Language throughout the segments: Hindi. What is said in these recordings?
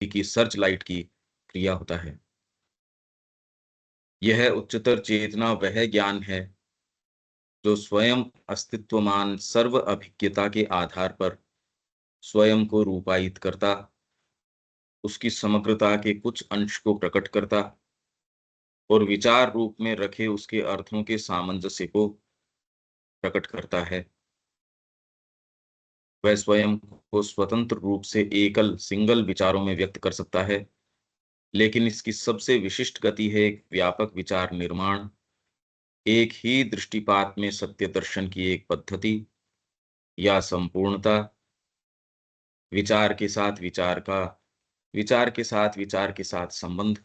की सर्च लाइट की क्रिया होता है। यह उच्चतर चेतना वह ज्ञान है जो स्वयं अस्तित्वमान सर्व अभिज्ञता के आधार पर स्वयं को रूपायित करता, उसकी समग्रता के कुछ अंश को प्रकट करता और विचार रूप में रखे उसके अर्थों के सामंजस्य को प्रकट करता है। वह स्वयं को स्वतंत्र रूप से एकल सिंगल विचारों में व्यक्त कर सकता है, लेकिन इसकी सबसे विशिष्ट गति है एक व्यापक विचार निर्माण, एक ही दृष्टिपात में सत्य दर्शन की एक पद्धति या संपूर्णता, विचार के साथ विचार का, विचार के साथ विचार के साथ संबंध,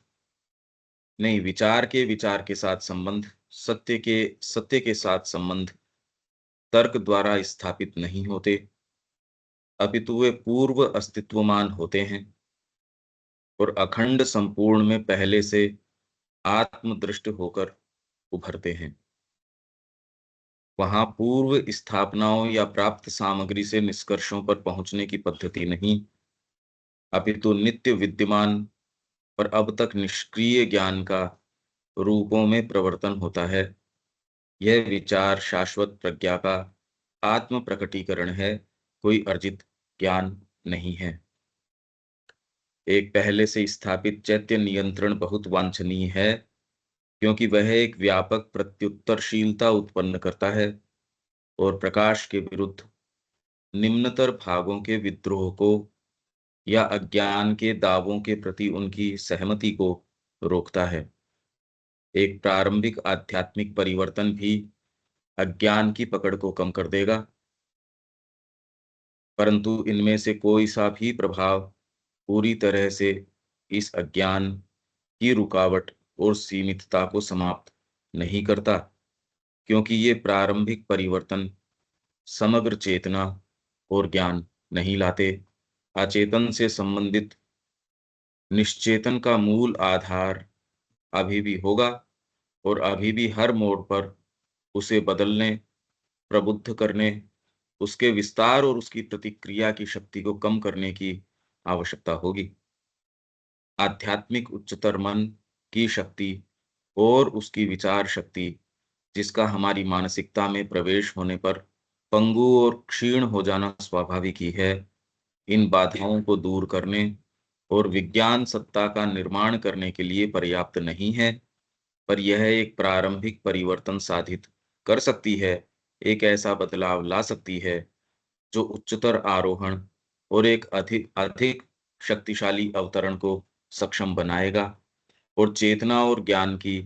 नहीं, विचार के साथ संबंध, सत्य के साथ संबंध तर्क द्वारा स्थापित नहीं होते, अपितु वे पूर्व अस्तित्वमान होते हैं और अखंड संपूर्ण में पहले से आत्मदृष्ट होकर उभरते हैं। वहां पूर्व स्थापनाओं या प्राप्त सामग्री से निष्कर्षों पर पहुंचने की पद्धति नहीं, अपितु नित्य विद्यमान पर अब तक निष्क्रिय ज्ञान का रूपों में प्रवर्तन होता है। यह विचार शाश्वत प्रज्ञा का आत्म प्रकटीकरण है, कोई अर्जित ज्ञान नहीं है। एक पहले से स्थापित चैत्य नियंत्रण बहुत वांछनीय है, क्योंकि वह एक व्यापक प्रत्युत्तरशीलता उत्पन्न करता है और प्रकाश के विरुद्ध निम्नतर भागों के विद्रोह को या अज्ञान के दावों के प्रति उनकी सहमति को रोकता है। एक प्रारंभिक आध्यात्मिक परिवर्तन भी अज्ञान की पकड़ को कम कर देगा, परंतु इनमें से कोई सा भी प्रभाव पूरी तरह से इस अज्ञान की रुकावट और सीमितता को समाप्त नहीं करता, क्योंकि ये प्रारंभिक परिवर्तन समग्र चेतना और ज्ञान नहीं लाते। अचेतन से संबंधित निश्चेतन का मूल आधार अभी भी होगा और अभी भी हर मोड़ पर उसे बदलने, प्रबुद्ध करने, उसके विस्तार और उसकी प्रतिक्रिया की शक्ति को कम करने की आवश्यकता होगी। आध्यात्मिक उच्चतर मन की शक्ति और उसकी विचार शक्ति, जिसका हमारी मानसिकता में प्रवेश होने पर पंगु और क्षीण हो जाना स्वाभाविक ही है, इन बाधाओं को दूर करने और विज्ञान सत्ता का निर्माण करने के लिए पर्याप्त नहीं है, पर यह एक प्रारंभिक परिवर्तन साधित कर सकती है, एक ऐसा बदलाव ला सकती है जो उच्चतर आरोहण और एक अधिक अधिक शक्तिशाली अवतरण को सक्षम बनाएगा और चेतना और ज्ञान की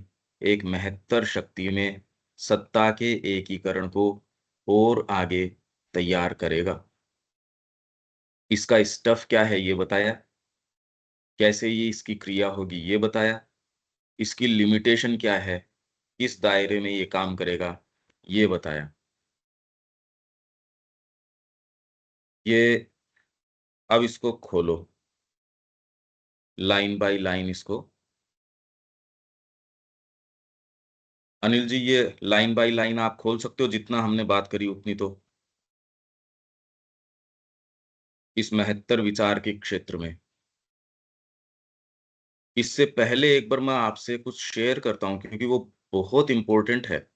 एक महत्तर शक्ति में सत्ता के एकीकरण को और आगे तैयार करेगा। इसका स्टफ क्या है ये बताया, कैसे ये इसकी क्रिया होगी ये बताया, इसकी लिमिटेशन क्या है, किस दायरे में ये काम करेगा ये बताया। ये अब इसको खोलो लाइन बाय लाइन इसको। अनिल जी, ये लाइन बाय लाइन आप खोल सकते हो, जितना हमने बात करी उतनी तो, इस महत्तर विचार के क्षेत्र में। इससे पहले एक बार मैं आपसे कुछ शेयर करता हूं, क्योंकि वो बहुत इंपॉर्टेंट है।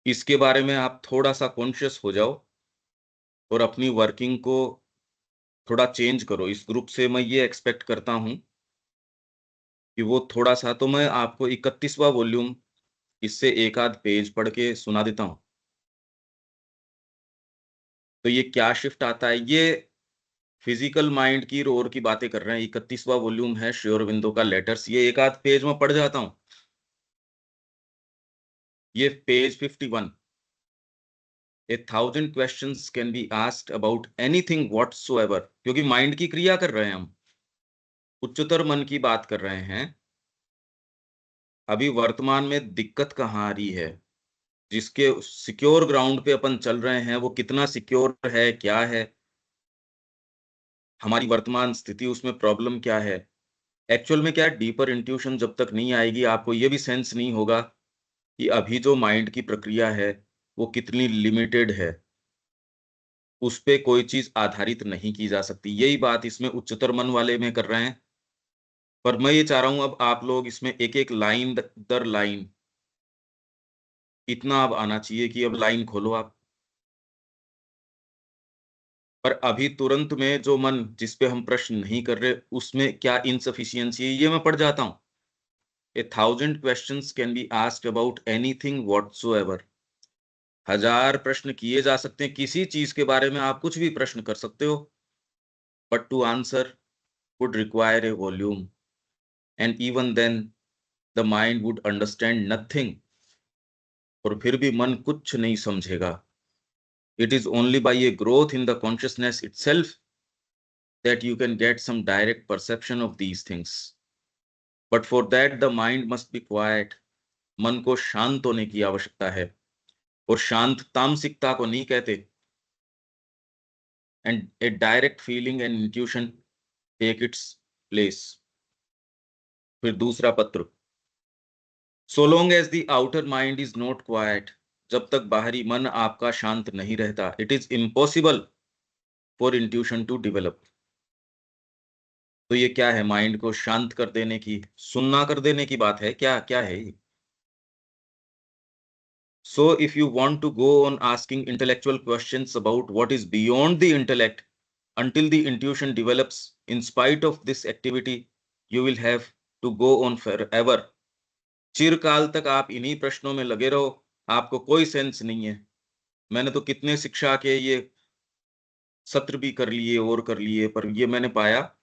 इसके बारे में आप थोड़ा सा कॉन्शियस हो जाओ और अपनी वर्किंग को थोड़ा चेंज करो। इस ग्रुप से मैं ये एक्सपेक्ट करता हूं कि वो थोड़ा सा, तो मैं आपको 31वां वॉल्यूम इससे एक आध पेज पढ़ के सुना देता हूं। तो ये क्या शिफ्ट आता है, ये फिजिकल माइंड की रोर की बातें कर रहे हैं। 31वां वॉल्यूम है श्री अरविंदो का लेटर्स, ये एक आध पेज में पढ़ जाता हूं। ये page 51। A thousand questions can be asked about anything whatsoever, क्योंकि माइंड की क्रिया कर रहे हैं हम, उच्चतर मन की बात कर रहे हैं। अभी वर्तमान में दिक्कत कहाँ आ रही है, जिसके सिक्योर ग्राउंड पे अपन चल रहे हैं, वो कितना सिक्योर है, क्या है हमारी वर्तमान स्थिति, उसमें प्रॉब्लम क्या है। एक्चुअल में क्या है, डीपर इंट्यूशन जब तक नहीं आएगी, आपको ये भी सेंस नहीं होगा कि अभी जो माइंड की प्रक्रिया है वो कितनी लिमिटेड है। उस पे कोई चीज आधारित नहीं की जा सकती। यही बात इसमें उच्चतर मन वाले में कर रहे हैं। पर मैं ये चाह रहा हूं अब आप लोग इसमें एक एक लाइन दर लाइन इतना अब आना चाहिए कि अब लाइन खोलो आप। पर अभी तुरंत में जो मन जिस पे हम प्रश्न नहीं कर रहे उसमें क्या इनसफिशियंसी है ये मैं पढ़ जाता हूं। ए 1,000 questions can be asked about anything whatsoever. 1,000 प्रश्न किए जा सकते हैं किसी चीज के बारे में, आप कुछ भी प्रश्न कर सकते हो। But to answer would require a volume, and even then the mind would understand nothing. और फिर भी मन कुछ नहीं समझेगा। It is only by a growth in the consciousness itself that you can get some direct perception of these things. But for that the mind must be quiet. मन को शांत होने की आवश्यकता है, और शांत तामसिकता को नहीं कहते। And a direct feeling and intuition take its place. फिर दूसरा पत्र, so long as the outer mind is not quiet, जब तक बाहरी मन आपका शांत नहीं रहता, it is impossible for intuition to develop। तो ये क्या है, माइंड को शांत कर देने की, सुन्ना कर देने की बात है क्या, क्या है ये? So if you want to go on asking intellectual questions about what is beyond the intellect until the intuition develops, in spite of this activity, you will have to go on forever। चिरकाल तक आप इन्हीं प्रश्नों में लगे रहो, आपको कोई सेंस नहीं है। मैंने तो कितने शिक्षा के ये सत्र भी कर लिए और कर लिए, पर ये मैंने पाया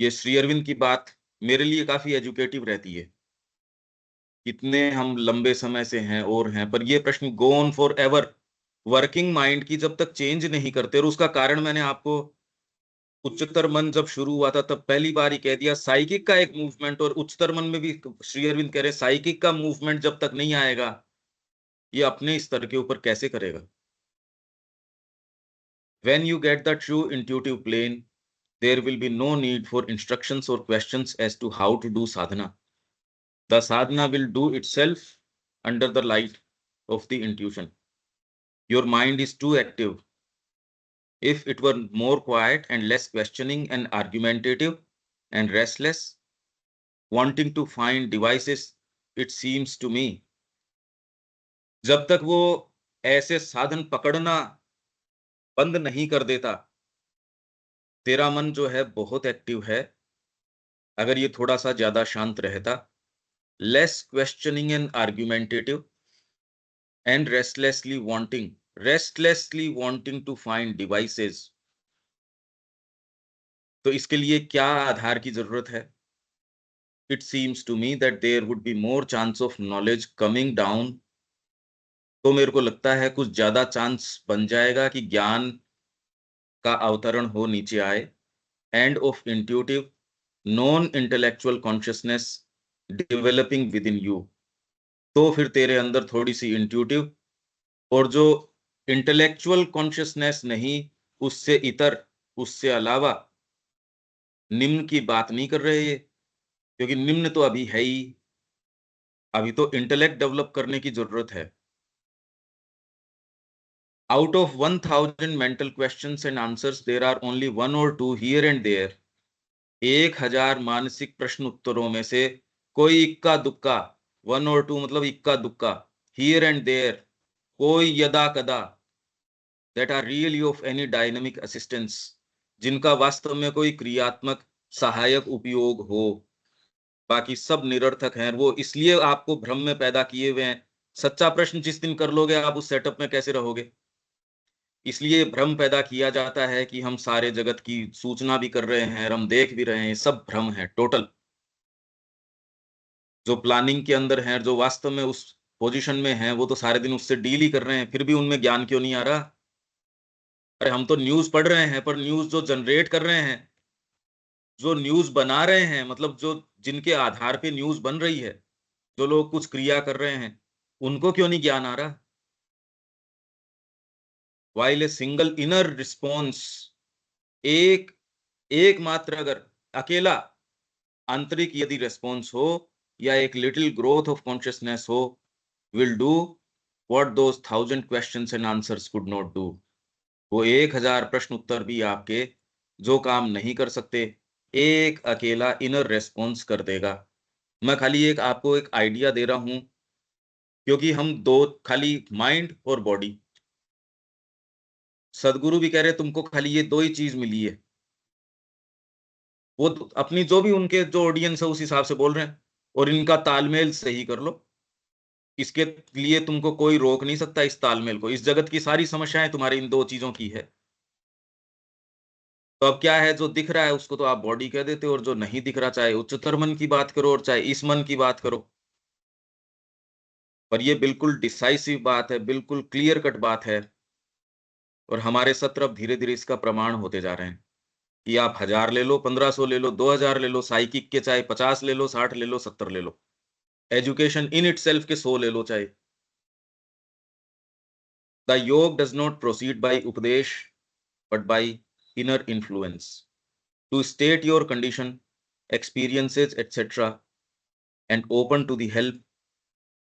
ये श्री अरविंद की बात मेरे लिए काफी एजुकेटिव रहती है। कितने हम लंबे समय से हैं और हैं, पर ये प्रश्न go on for ever. Working mind की जब तक चेंज नहीं करते, और उसका कारण मैंने आपको उच्चतर मन जब शुरू हुआ था तब पहली बार ही कह दिया, साइकिक का एक मूवमेंट। और उच्चतर मन में भी श्री अरविंद कह रहे साइकिक का मूवमेंट जब तक नहीं आएगा ये अपने स्तर के ऊपर कैसे करेगा। When you get the true intuitive plane, there will be no need for instructions or questions as to how to do sadhana. The sadhana will do itself under the light of the intuition. Your mind is too active. If it were more quiet and less questioning and argumentative and restless, wanting to find devices, it seems to me, जब तक वो ऐसे साधन पकड़ना बंद नहीं कर देता, तेरा मन जो है बहुत एक्टिव है। अगर ये थोड़ा सा ज्यादा शांत रहता, less questioning and argumentative and restlessly wanting to find devices। तो इसके लिए क्या आधार की जरूरत है? It seems to me that there would be more chance of knowledge coming down। तो मेरे को लगता है कुछ ज्यादा चांस बन जाएगा कि ज्ञान का अवतरण हो, नीचे आए। End of intuitive non intellectual consciousness developing with in you. तो फिर तेरे अंदर थोड़ी सी इंट्यूटिव और जो इंटेलेक्चुअल कॉन्शियसनेस नहीं, उससे इतर, उससे अलावा निम्न की बात नहीं कर रहे ये, क्योंकि निम्न तो अभी है ही। अभी तो इंटेलेक्ट डेवलप करने की जरूरत है। Out of 1,000 mental questions and answers there are only 1 or 2 here and there. 1,000 मानसिक प्रश्न उत्तरों में से कोई इक्का दुक्का, 1 or 2 मतलब इक्का दुक्का, हियर एंड देयर, कोई यदा कदा, that are really of any dynamic assistance, जिनका वास्तव में कोई क्रियात्मक सहायक उपयोग हो। बाकी सब निरर्थक हैं, वो इसलिए आपको भ्रम में पैदा किए हुए हैं। सच्चा प्रश्न जिस दिन कर लोगे आप उस सेटअप में कैसे रहोगे? इसलिए भ्रम पैदा किया जाता है कि हम सारे जगत की सूचना भी कर रहे हैं और हम देख भी रहे हैं, सब भ्रम है टोटल। जो प्लानिंग के अंदर हैं, जो वास्तव में उस पोजीशन में हैं, वो तो सारे दिन उससे डील ही कर रहे हैं, फिर भी उनमें ज्ञान क्यों नहीं आ रहा? अरे हम तो न्यूज पढ़ रहे हैं, पर न्यूज जो जनरेट कर रहे हैं, जो न्यूज बना रहे हैं, मतलब जो जिनके आधार पे न्यूज बन रही है, जो लोग कुछ क्रिया कर रहे हैं, उनको क्यों नहीं ज्ञान आ रहा? While a single inner response, एक एकमात्र अगर अकेला आंतरिक यदि रेस्पॉन्स हो, या एक लिटिल ग्रोथ ऑफ कॉन्शियसनेस हो, will do what those 1,000 questions and answers could not do. वो 1000 प्रश्न उत्तर भी आपके जो काम नहीं कर सकते, एक अकेला इनर रेस्पॉन्स कर देगा। मैं खाली एक आपको एक आइडिया दे रहा हूं, क्योंकि हम दो खाली माइंड और बॉडी, सदगुरु भी कह रहे तुमको खाली ये दो ही चीज मिली है। वो अपनी जो भी उनके जो ऑडियंस है उस हिसाब से बोल रहे हैं, और इनका तालमेल सही कर लो। इसके लिए तुमको कोई रोक नहीं सकता इस तालमेल को। इस जगत की सारी समस्याएं तुम्हारी इन दो चीजों की है। तो अब क्या है, जो दिख रहा है उसको तो आप बॉडी कह देते हो, और जो नहीं दिख रहा, चाहे उच्चतर मन की बात करो और चाहे इस मन की बात करो, पर ये बिल्कुल डिसाइसिव बात है, बिल्कुल क्लियर कट बात है। और हमारे सत्र अब धीरे धीरे इसका प्रमाण होते जा रहे हैं कि आप 1000 ले लो, 1500 ले लो, 2000 ले लो, साइकिक के चाहे 50 ले लो, 60 ले लो, 70 ले लो, एजुकेशन इन इटसेल्फ के 100 ले लो चाहे। The yoga does not proceed by उपदेश but by inner influence. To state your condition, experiences, etc., and open to the help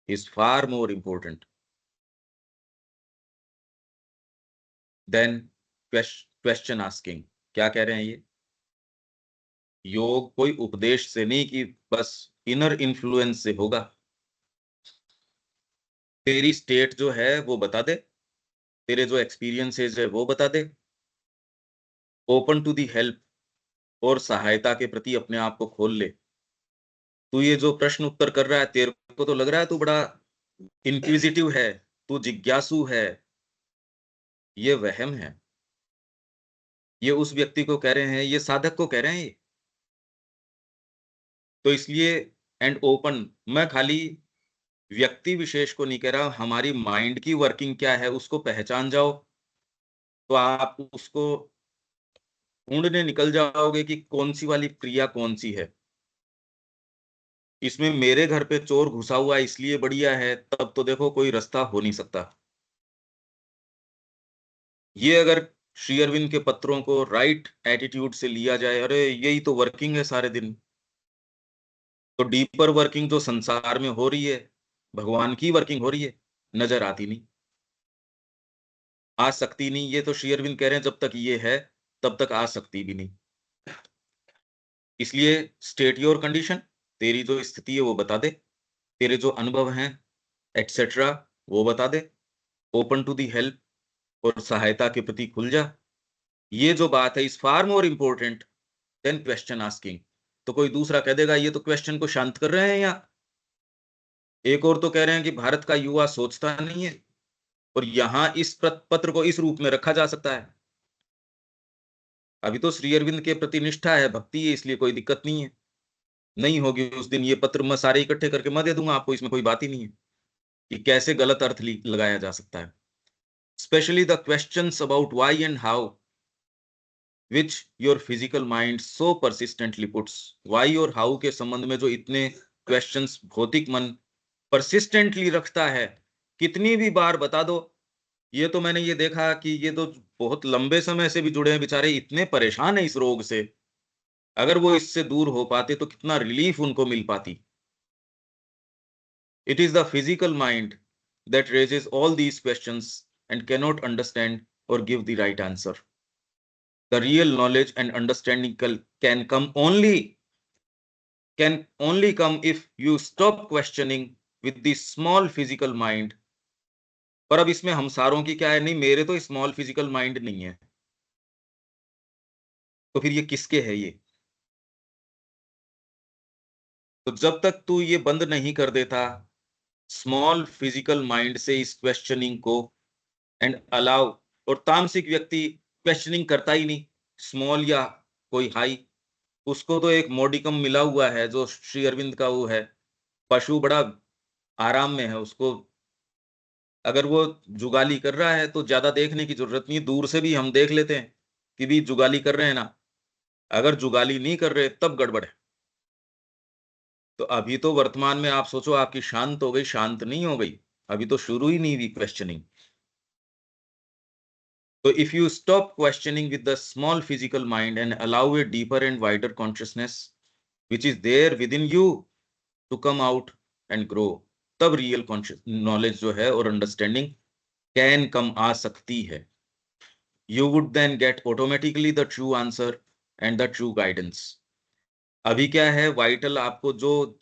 is far more important than question asking। क्या कह रहे हैं ये? योग कोई उपदेश से नहीं कि बस इनर इन्फ्लुएंस से होगा। तेरी स्टेट जो है वो बता दे, तेरे जो एक्सपीरियंसेस है वो बता दे, ओपन टू दी हेल्प, और सहायता के प्रति अपने आप को खोल ले। तू ये जो प्रश्न उत्तर कर रहा है, तेरे को तो लग रहा है तू बड़ा इंक्विजिटिव है, तू जिज्ञासु है, ये वहम है। ये उस व्यक्ति को कह रहे हैं, ये साधक को कह रहे हैं ये। तो इसलिए एंड ओपन, मैं खाली व्यक्ति विशेष को नहीं कह रहा, हमारी माइंड की वर्किंग क्या है उसको पहचान जाओ, तो आप उसको ढूंढने निकल जाओगे कि कौन सी वाली क्रिया कौन सी है। इसमें मेरे घर पे चोर घुसा हुआ है इसलिए बढ़िया है, तब तो देखो कोई रास्ता हो नहीं सकता। ये अगर श्री अरविंद के पत्रों को राइट एटीट्यूड से लिया जाए, अरे यही तो वर्किंग है सारे दिन, तो डीपर वर्किंग जो संसार में हो रही है, भगवान की वर्किंग हो रही है, नजर आती नहीं, आ सकती नहीं। ये तो श्री अरविंद कह रहे हैं जब तक ये है तब तक आ सकती भी नहीं। इसलिए स्टेट योर कंडीशन, तेरी जो स्थिति है वो बता दे, तेरे जो अनुभव हैं एटसेट्रा वो बता दे, ओपन टू दी हेल्प, और सहायता के प्रति खुल जा। ये जो बात है is far more important than question asking. तो कोई दूसरा कह देगा ये तो क्वेश्चन को शांत कर रहे हैं यहाँ। एक और तो कह रहे हैं कि भारत का युवा सोचता नहीं है, और यहाँ इस पत्र को इस रूप में रखा जा सकता है। अभी तो श्री अरविंद के प्रति निष्ठा है, भक्ति है, इसलिए कोई दिक्कत नहीं है। नहीं होगी उस दिन ये पत्र मैं सारे इकट्ठे करके मैं दे दूंगा आपको, इसमें कोई बात ही नहीं है कि कैसे गलत अर्थ लगाया जा सकता है। Specially the questions about why and how which your physical mind so persistently puts. Why और हाउ के संबंध में जो इतने क्वेश्चंस भौतिक मन परसिस्टेंटली रखता है, कितनी भी बार बता दो। ये तो मैंने ये देखा कि ये तो बहुत लंबे समय से भी जुड़े हैं, बेचारे इतने परेशान हैं इस रोग से। अगर वो इससे दूर हो पाते तो कितना रिलीफ उनको मिल पाती। It is the physical mind that raises all these questions and cannot understand or give the right answer. The real knowledge and understanding can only come if you stop questioning with the small physical mind. पर अब इसमें हम सारों की क्या है, नहीं मेरे तो स्मॉल फिजिकल माइंड नहीं है, तो फिर ये किसके है ये? तो जब तक तू ये बंद नहीं कर देता स्मॉल फिजिकल माइंड से इस क्वेश्चनिंग को एंड अलाउ, और तामसिक व्यक्ति क्वेश्चनिंग करता ही नहीं, स्मॉल या कोई हाई, उसको तो एक मॉडिकम मिला हुआ है जो श्री अरविंद का वो है, पशु बड़ा आराम में है, उसको अगर वो जुगाली कर रहा है तो ज्यादा देखने की जरूरत नहीं, दूर से भी हम देख लेते हैं कि भी जुगाली कर रहे हैं ना। अगर जुगाली नहीं कर रहे तब गड़बड़ है। तो अभी तो वर्तमान में आप सोचो आपकी शांत हो गई, शांत नहीं हो गई, अभी तो शुरू ही नहीं हुई questioning. So if you stop questioning with the small physical mind and allow a deeper and wider consciousness, which is there within you to come out and grow, तब real knowledge जो है और understanding can come आ सकती है। you would then get automatically the true answer and the true guidance. अभी क्या है, वाइटल आपको जो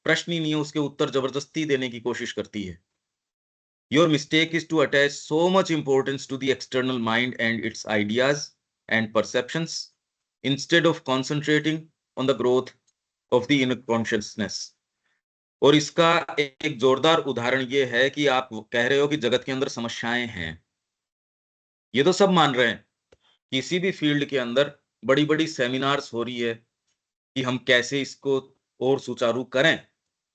प्रश्न ही नहीं है उसके उत्तर जबरदस्ती देने की कोशिश करती है. Your mistake is to attach so much importance to the external mind and its ideas and perceptions instead of concentrating on the growth of the inner consciousness. और इसका एक जोरदार उदाहरण ये है कि आप कह रहे हो कि जगत के अंदर समस्याएं हैं. ये तो सब मान रहे हैं. किसी भी फील्ड के अंदर बड़ी-बड़ी सेमिनार्स हो रही है कि हम कैसे इसको और सुचारू करें.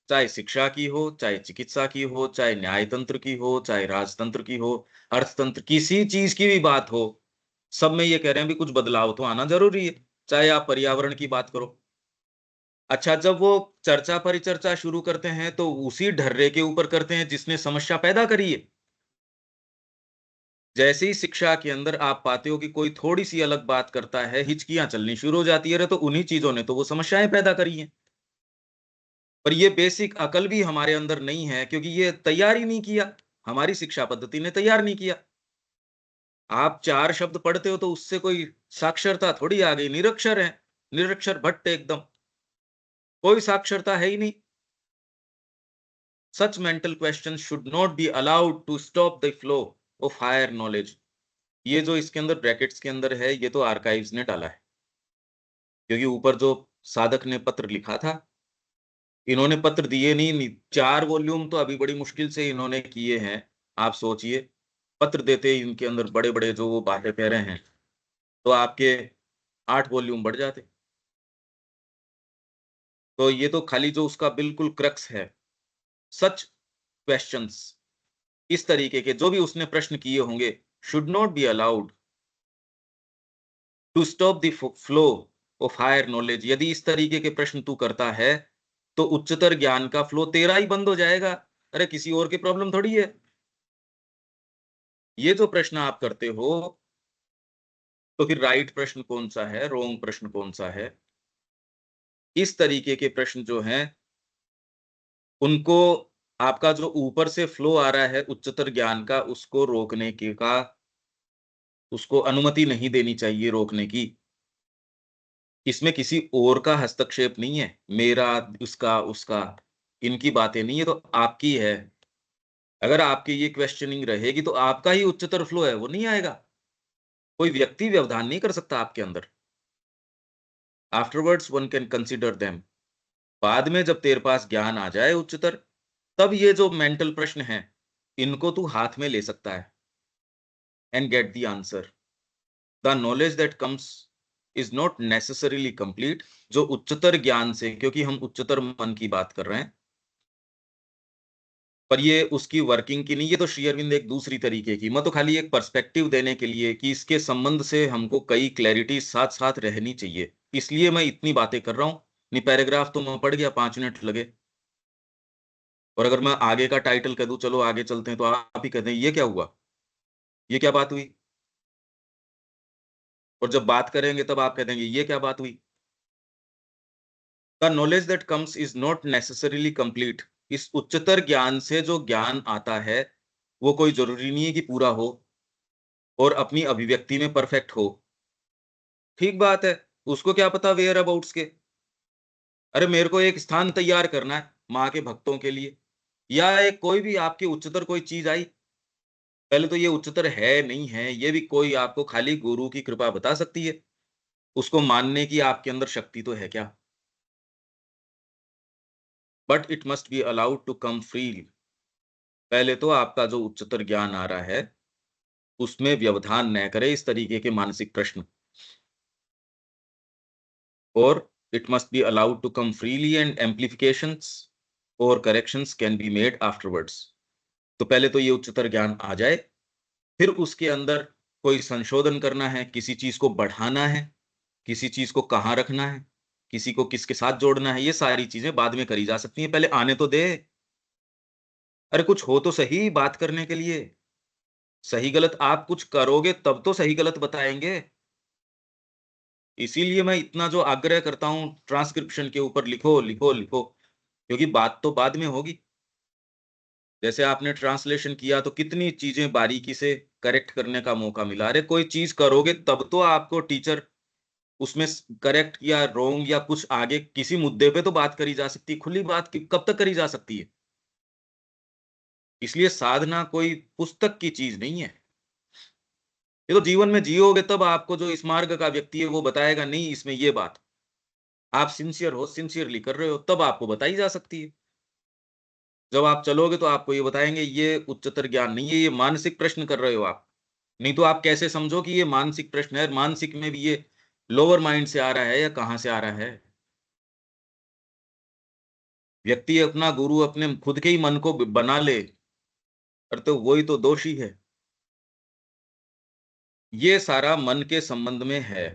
चाहे शिक्षा की हो, चाहे चिकित्सा की हो, चाहे न्यायतंत्र की हो, चाहे राजतंत्र की हो, अर्थतंत्र, किसी चीज की भी बात हो, सब में ये कह रहे हैं भी कुछ बदलाव तो आना जरूरी है. चाहे आप पर्यावरण की बात करो. अच्छा, जब वो चर्चा परिचर्चा शुरू करते हैं तो उसी ढर्रे के ऊपर करते हैं जिसने समस्या पैदा करी है. जैसे ही शिक्षा के अंदर आप पाते हो कि कोई थोड़ी सी अलग बात करता है, हिचकियां चलनी शुरू हो जाती है, तो उन्हीं चीजों ने तो वो समस्याएं पैदा करी हैं. पर ये बेसिक अकल भी हमारे अंदर नहीं है क्योंकि ये तैयार ही नहीं किया. हमारी शिक्षा पद्धति ने तैयार नहीं किया. आप 4 शब्द पढ़ते हो तो उससे कोई साक्षरता थोड़ी आ गई. निरक्षर है, निरक्षर भट्ट एकदम. कोई साक्षरता है ही नहीं. Such mental questions should not be allowed to stop the flow of higher knowledge. ये जो इसके अंदर ब्रैकेट्स के अंदर है, ये तो आर्काइव्स ने डाला है. क्योंकि ऊपर जो साधक ने पत्र लिखा था, इन्होंने पत्र दिए नहीं. 4 वॉल्यूम तो अभी बड़ी मुश्किल से इन्होंने किए हैं. आप सोचिए, पत्र देते इनके अंदर बड़े-बड़े जो वो बातें कह रहे हैं, तो आपके 8 वॉल्यूम बढ़ जाते. तो ये तो खाली जो उसका बिल्कुल क्रक्स है. सच क्वेश्चंस, इस तरीके के जो भी उसने प्रश्न किए होंगे, should not be allowed to stop the flow of higher knowledge. यदि इस तरीके के प्रश्न तू करता है तो उच्चतर ज्ञान का फ्लो तेरा ही बंद हो जाएगा. अरे किसी और की प्रॉब्लम थोड़ी है. ये जो प्रश्न आप करते हो, तो फिर राइट प्रश्न कौन सा है, रॉन्ग प्रश्न कौन सा है? इस तरीके के प्रश्न जो हैं, उनको आपका जो ऊपर से फ्लो आ रहा है उच्चतर ज्ञान का, उसको रोकने के का उसको अनुमति नहीं देनी चाहिए रोकने की. इसमें किसी और का हस्तक्षेप नहीं है. मेरा, उसका, उसका, इनकी बातें नहीं है, तो आपकी है. अगर आपकी ये क्वेश्चनिंग रहेगी तो आपका ही उच्चतर फ्लो है, वो नहीं आएगा. कोई व्यक्ति व्यवधान नहीं कर सकता आपके अंदर. Afterwards one can consider them. बाद में जब तेरे पास ज्ञान आ जाए उच्चतर, तब ये जो मेंटल प्रश्न हैं, इनको तू हाथ में ले सकता है and get the answer. The knowledge that comes is not necessarily complete. जो उच्चतर ज्ञान से, क्योंकि हम उच्चतर मन की बात कर रहे हैं, पर ये उसकी वर्किंग की नहीं. ये तो श्री अरविंद एक दूसरी तरीके की, मैं तो खाली एक पर्सपेक्टिव देने के लिए कि इसके संबंध से हमको कई क्लैरिटी साथ साथ रहनी चाहिए, इसलिए मैं इतनी बातें कर रहा हूं. नहीं पैराग्राफ तो मैं पढ़ गया, 5 मिनट लगे. और अगर मैं आगे का टाइटल कह दूं, चलो आगे चलते हैं, तो आप ही कहते हैं ये क्या हुआ, ये क्या बात हुई. और जब बात करेंगे तब आप कह देंगे ये क्या बात हुई. The knowledge that comes is not necessarily complete. इस उच्चतर ज्ञान से जो ज्ञान आता है, वो कोई जरूरी नहीं है कि पूरा हो और अपनी अभिव्यक्ति में परफेक्ट हो. ठीक बात है, उसको क्या पता वेयर अबाउट्स के. अरे मेरे को एक स्थान तैयार करना है माँ के भक्तों के लिए, या एक कोई भी आपकी उच्चतर कोई चीज आई, पहले तो ये उच्चतर है नहीं है, ये भी कोई आपको खाली गुरु की कृपा बता सकती है. उसको मानने की आपके अंदर शक्ति तो है क्या? But it must be allowed to come freely. पहले तो आपका जो उच्चतर ज्ञान आ रहा है, उसमें व्यवधान न करे इस तरीके के मानसिक प्रश्न. और it must be allowed to come freely and amplifications or corrections can be made afterwards. तो पहले तो ये उच्चतर ज्ञान आ जाए, फिर उसके अंदर कोई संशोधन करना है, किसी चीज को बढ़ाना है, किसी चीज को कहाँ रखना है, किसी को किसके साथ जोड़ना है, ये सारी चीजें बाद में करी जा सकती हैं. पहले आने तो दे. अरे कुछ हो तो सही बात करने के लिए. सही गलत आप कुछ करोगे तब तो सही गलत बताएंगे. इसीलिए मैं इतना जो आग्रह करता हूं ट्रांसक्रिप्शन के ऊपर, लिखो लिखो लिखो, क्योंकि बात तो बाद में होगी. जैसे आपने ट्रांसलेशन किया तो कितनी चीजें बारीकी से करेक्ट करने का मौका मिला। अरे कोई चीज करोगे तब तो आपको टीचर उसमें करेक्ट या रॉन्ग या कुछ आगे किसी मुद्दे पे तो बात करी जा सकती है। खुली बात कब तक करी जा सकती है? इसलिए साधना कोई पुस्तक की चीज नहीं है। ये तो जीवन में जियोगे तब आपको जो इस मार्ग का व्यक्ति है वो बताएगा, नहीं इसमें ये बात, आप सिंसियर हो, सिंसियरली कर रहे हो, तब आपको बताई जा सकती है। जब आप चलोगे तो आपको ये बताएंगे ये उच्चतर ज्ञान नहीं है, ये मानसिक प्रश्न कर रहे हो आप। नहीं तो आप कैसे समझो कि ये मानसिक प्रश्न है? मानसिक में भी ये लोअर माइंड से आ रहा है या कहां से आ रहा है? व्यक्ति अपना गुरु अपने खुद के ही मन को बना ले, पर तो वही तो दोषी है। ये सारा मन के संबंध में है।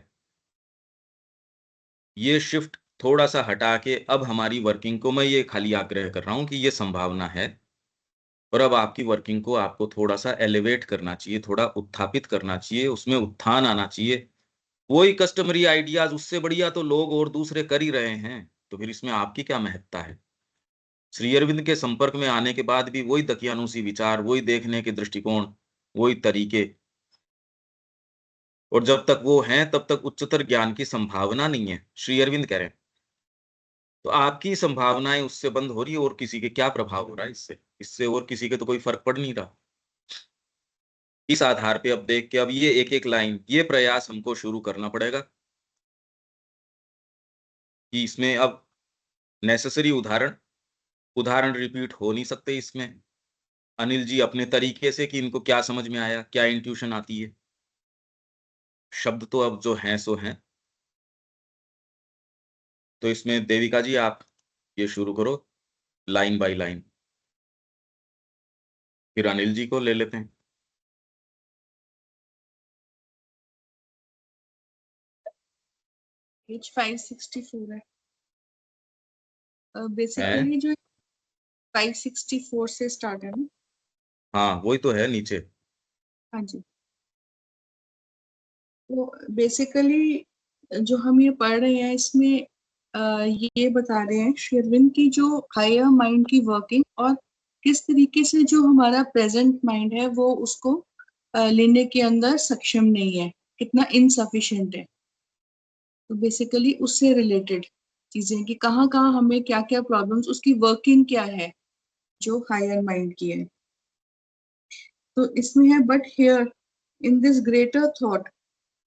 ये शिफ्ट थोड़ा सा हटा के अब हमारी वर्किंग को मैं ये खाली आग्रह कर रहा हूं कि ये संभावना है, और अब आपकी वर्किंग को आपको थोड़ा सा एलिवेट करना चाहिए, थोड़ा उत्थापित करना चाहिए, उसमें उत्थान आना चाहिए। वही कस्टमरी आइडियाज, उससे बढ़िया तो लोग और दूसरे कर ही रहे हैं, तो फिर इसमें आपकी क्या महत्ता है? श्री अरविंद के संपर्क में आने के बाद भी वही दकियानुसी विचार, वही देखने के दृष्टिकोण, वही तरीके, और जब तक वो हैं तब तक उच्चतर ज्ञान की संभावना नहीं है, श्री अरविंद कह रहे हैं। तो आपकी संभावनाएं उससे बंद हो रही है, और किसी के क्या प्रभाव हो रहा है इससे? इससे और किसी के तो कोई फर्क पड़ नहीं रहा। इस आधार पे अब देख के अब ये एक एक लाइन, ये प्रयास हमको शुरू करना पड़ेगा कि इसमें अब नेसेसरी उदाहरण उदाहरण रिपीट हो नहीं सकते इसमें। अनिल जी अपने तरीके से कि इनको क्या समझ में आया, क्या इंट्यूशन आती है। शब्द तो अब जो हैं सो हैं। तो इसमें देविका जी आप ये शुरू करो लाइन बाय लाइन, फिर अनिल जी को ले लेते हैं। पेज 564 है। हैं? बेसिकली जो 564 से स्टार्ट है ना। हाँ वही तो है नीचे। हाँ जी। तो बेसिकली जो हम ये पढ़ रहे हैं इसमें ये बता रहे हैं श्री अरविंद की जो हायर माइंड की वर्किंग, और किस तरीके से जो हमारा प्रेजेंट माइंड है वो उसको लेने के अंदर सक्षम नहीं है, कितना इनसफिशिएंट है। तो बेसिकली उससे रिलेटेड चीजें कि कहाँ कहाँ हमें क्या क्या प्रॉब्लम्स, उसकी वर्किंग क्या है जो हायर माइंड की है। तो इसमें है, but here in this greater thought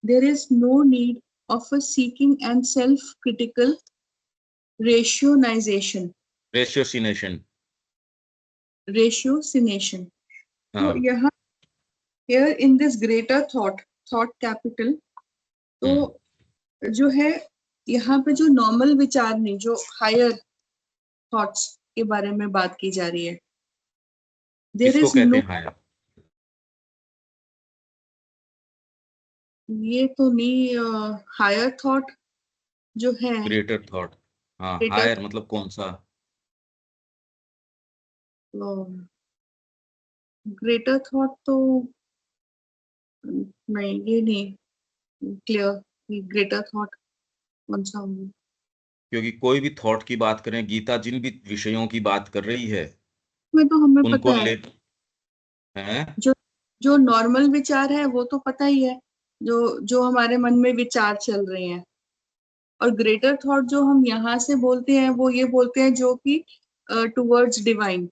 there is no need of a seeking and self-critical ratiocination. रेशियोसिनेशन। ratiocination. तो हाँ। यहाँ here in this greater thought, thought capital, तो हम्म। जो है यहाँ पे जो नॉर्मल विचार नहीं, जो हायर थॉट्स के बारे में बात की जा रही है। देर इसको इज कहते नो, हैं हायर। ये तो नहीं, हायर थॉट जो है ग्रेटर थॉट। हाँ ग्रेटर, हायर मतलब कौन सा? ग्रेटर थॉट तो नहीं, ये नहीं क्लियर ग्रेटर थॉट कौन सा होगा। क्योंकि कोई भी थॉट की बात करें, गीता जिन भी विषयों की बात कर रही है में तो हमें उनको पता है, ले हैं। जो जो नॉर्मल विचार है वो तो पता ही है, जो जो हमारे मन में विचार चल रहे हैं। और ग्रेटर थॉट जो हम यहाँ से बोलते हैं वो ये बोलते हैं जो कि टुवर्ड्स डिवाइन,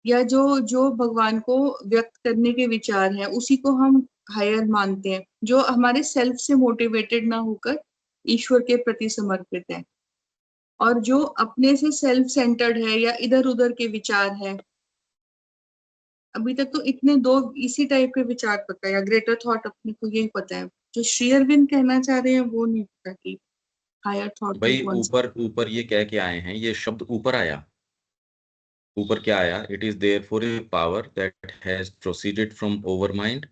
या जो जो भगवान को व्यक्त करने के विचार हैं उसी को हम हायर मानते हैं, जो हमारे सेल्फ से मोटिवेटेड ना होकर ईश्वर के प्रति समर्पित है। और जो अपने से सेल्फ सेंटर्ड है या इधर उधर के विचार है, अभी तक तो इतने दो इसी टाइप के विचार पता है, या ग्रेटर थॉट अपने को यही पता है। जो श्री अरविंद कहना चाह रहे हैं वो नहीं पता कि हायर थॉट में भाई कौन सा। ऊपर ऊपर ये कह के आए हैं, ये शब्द ऊपर आया। ऊपर क्या आया? It is there for a power that has proceeded from overmind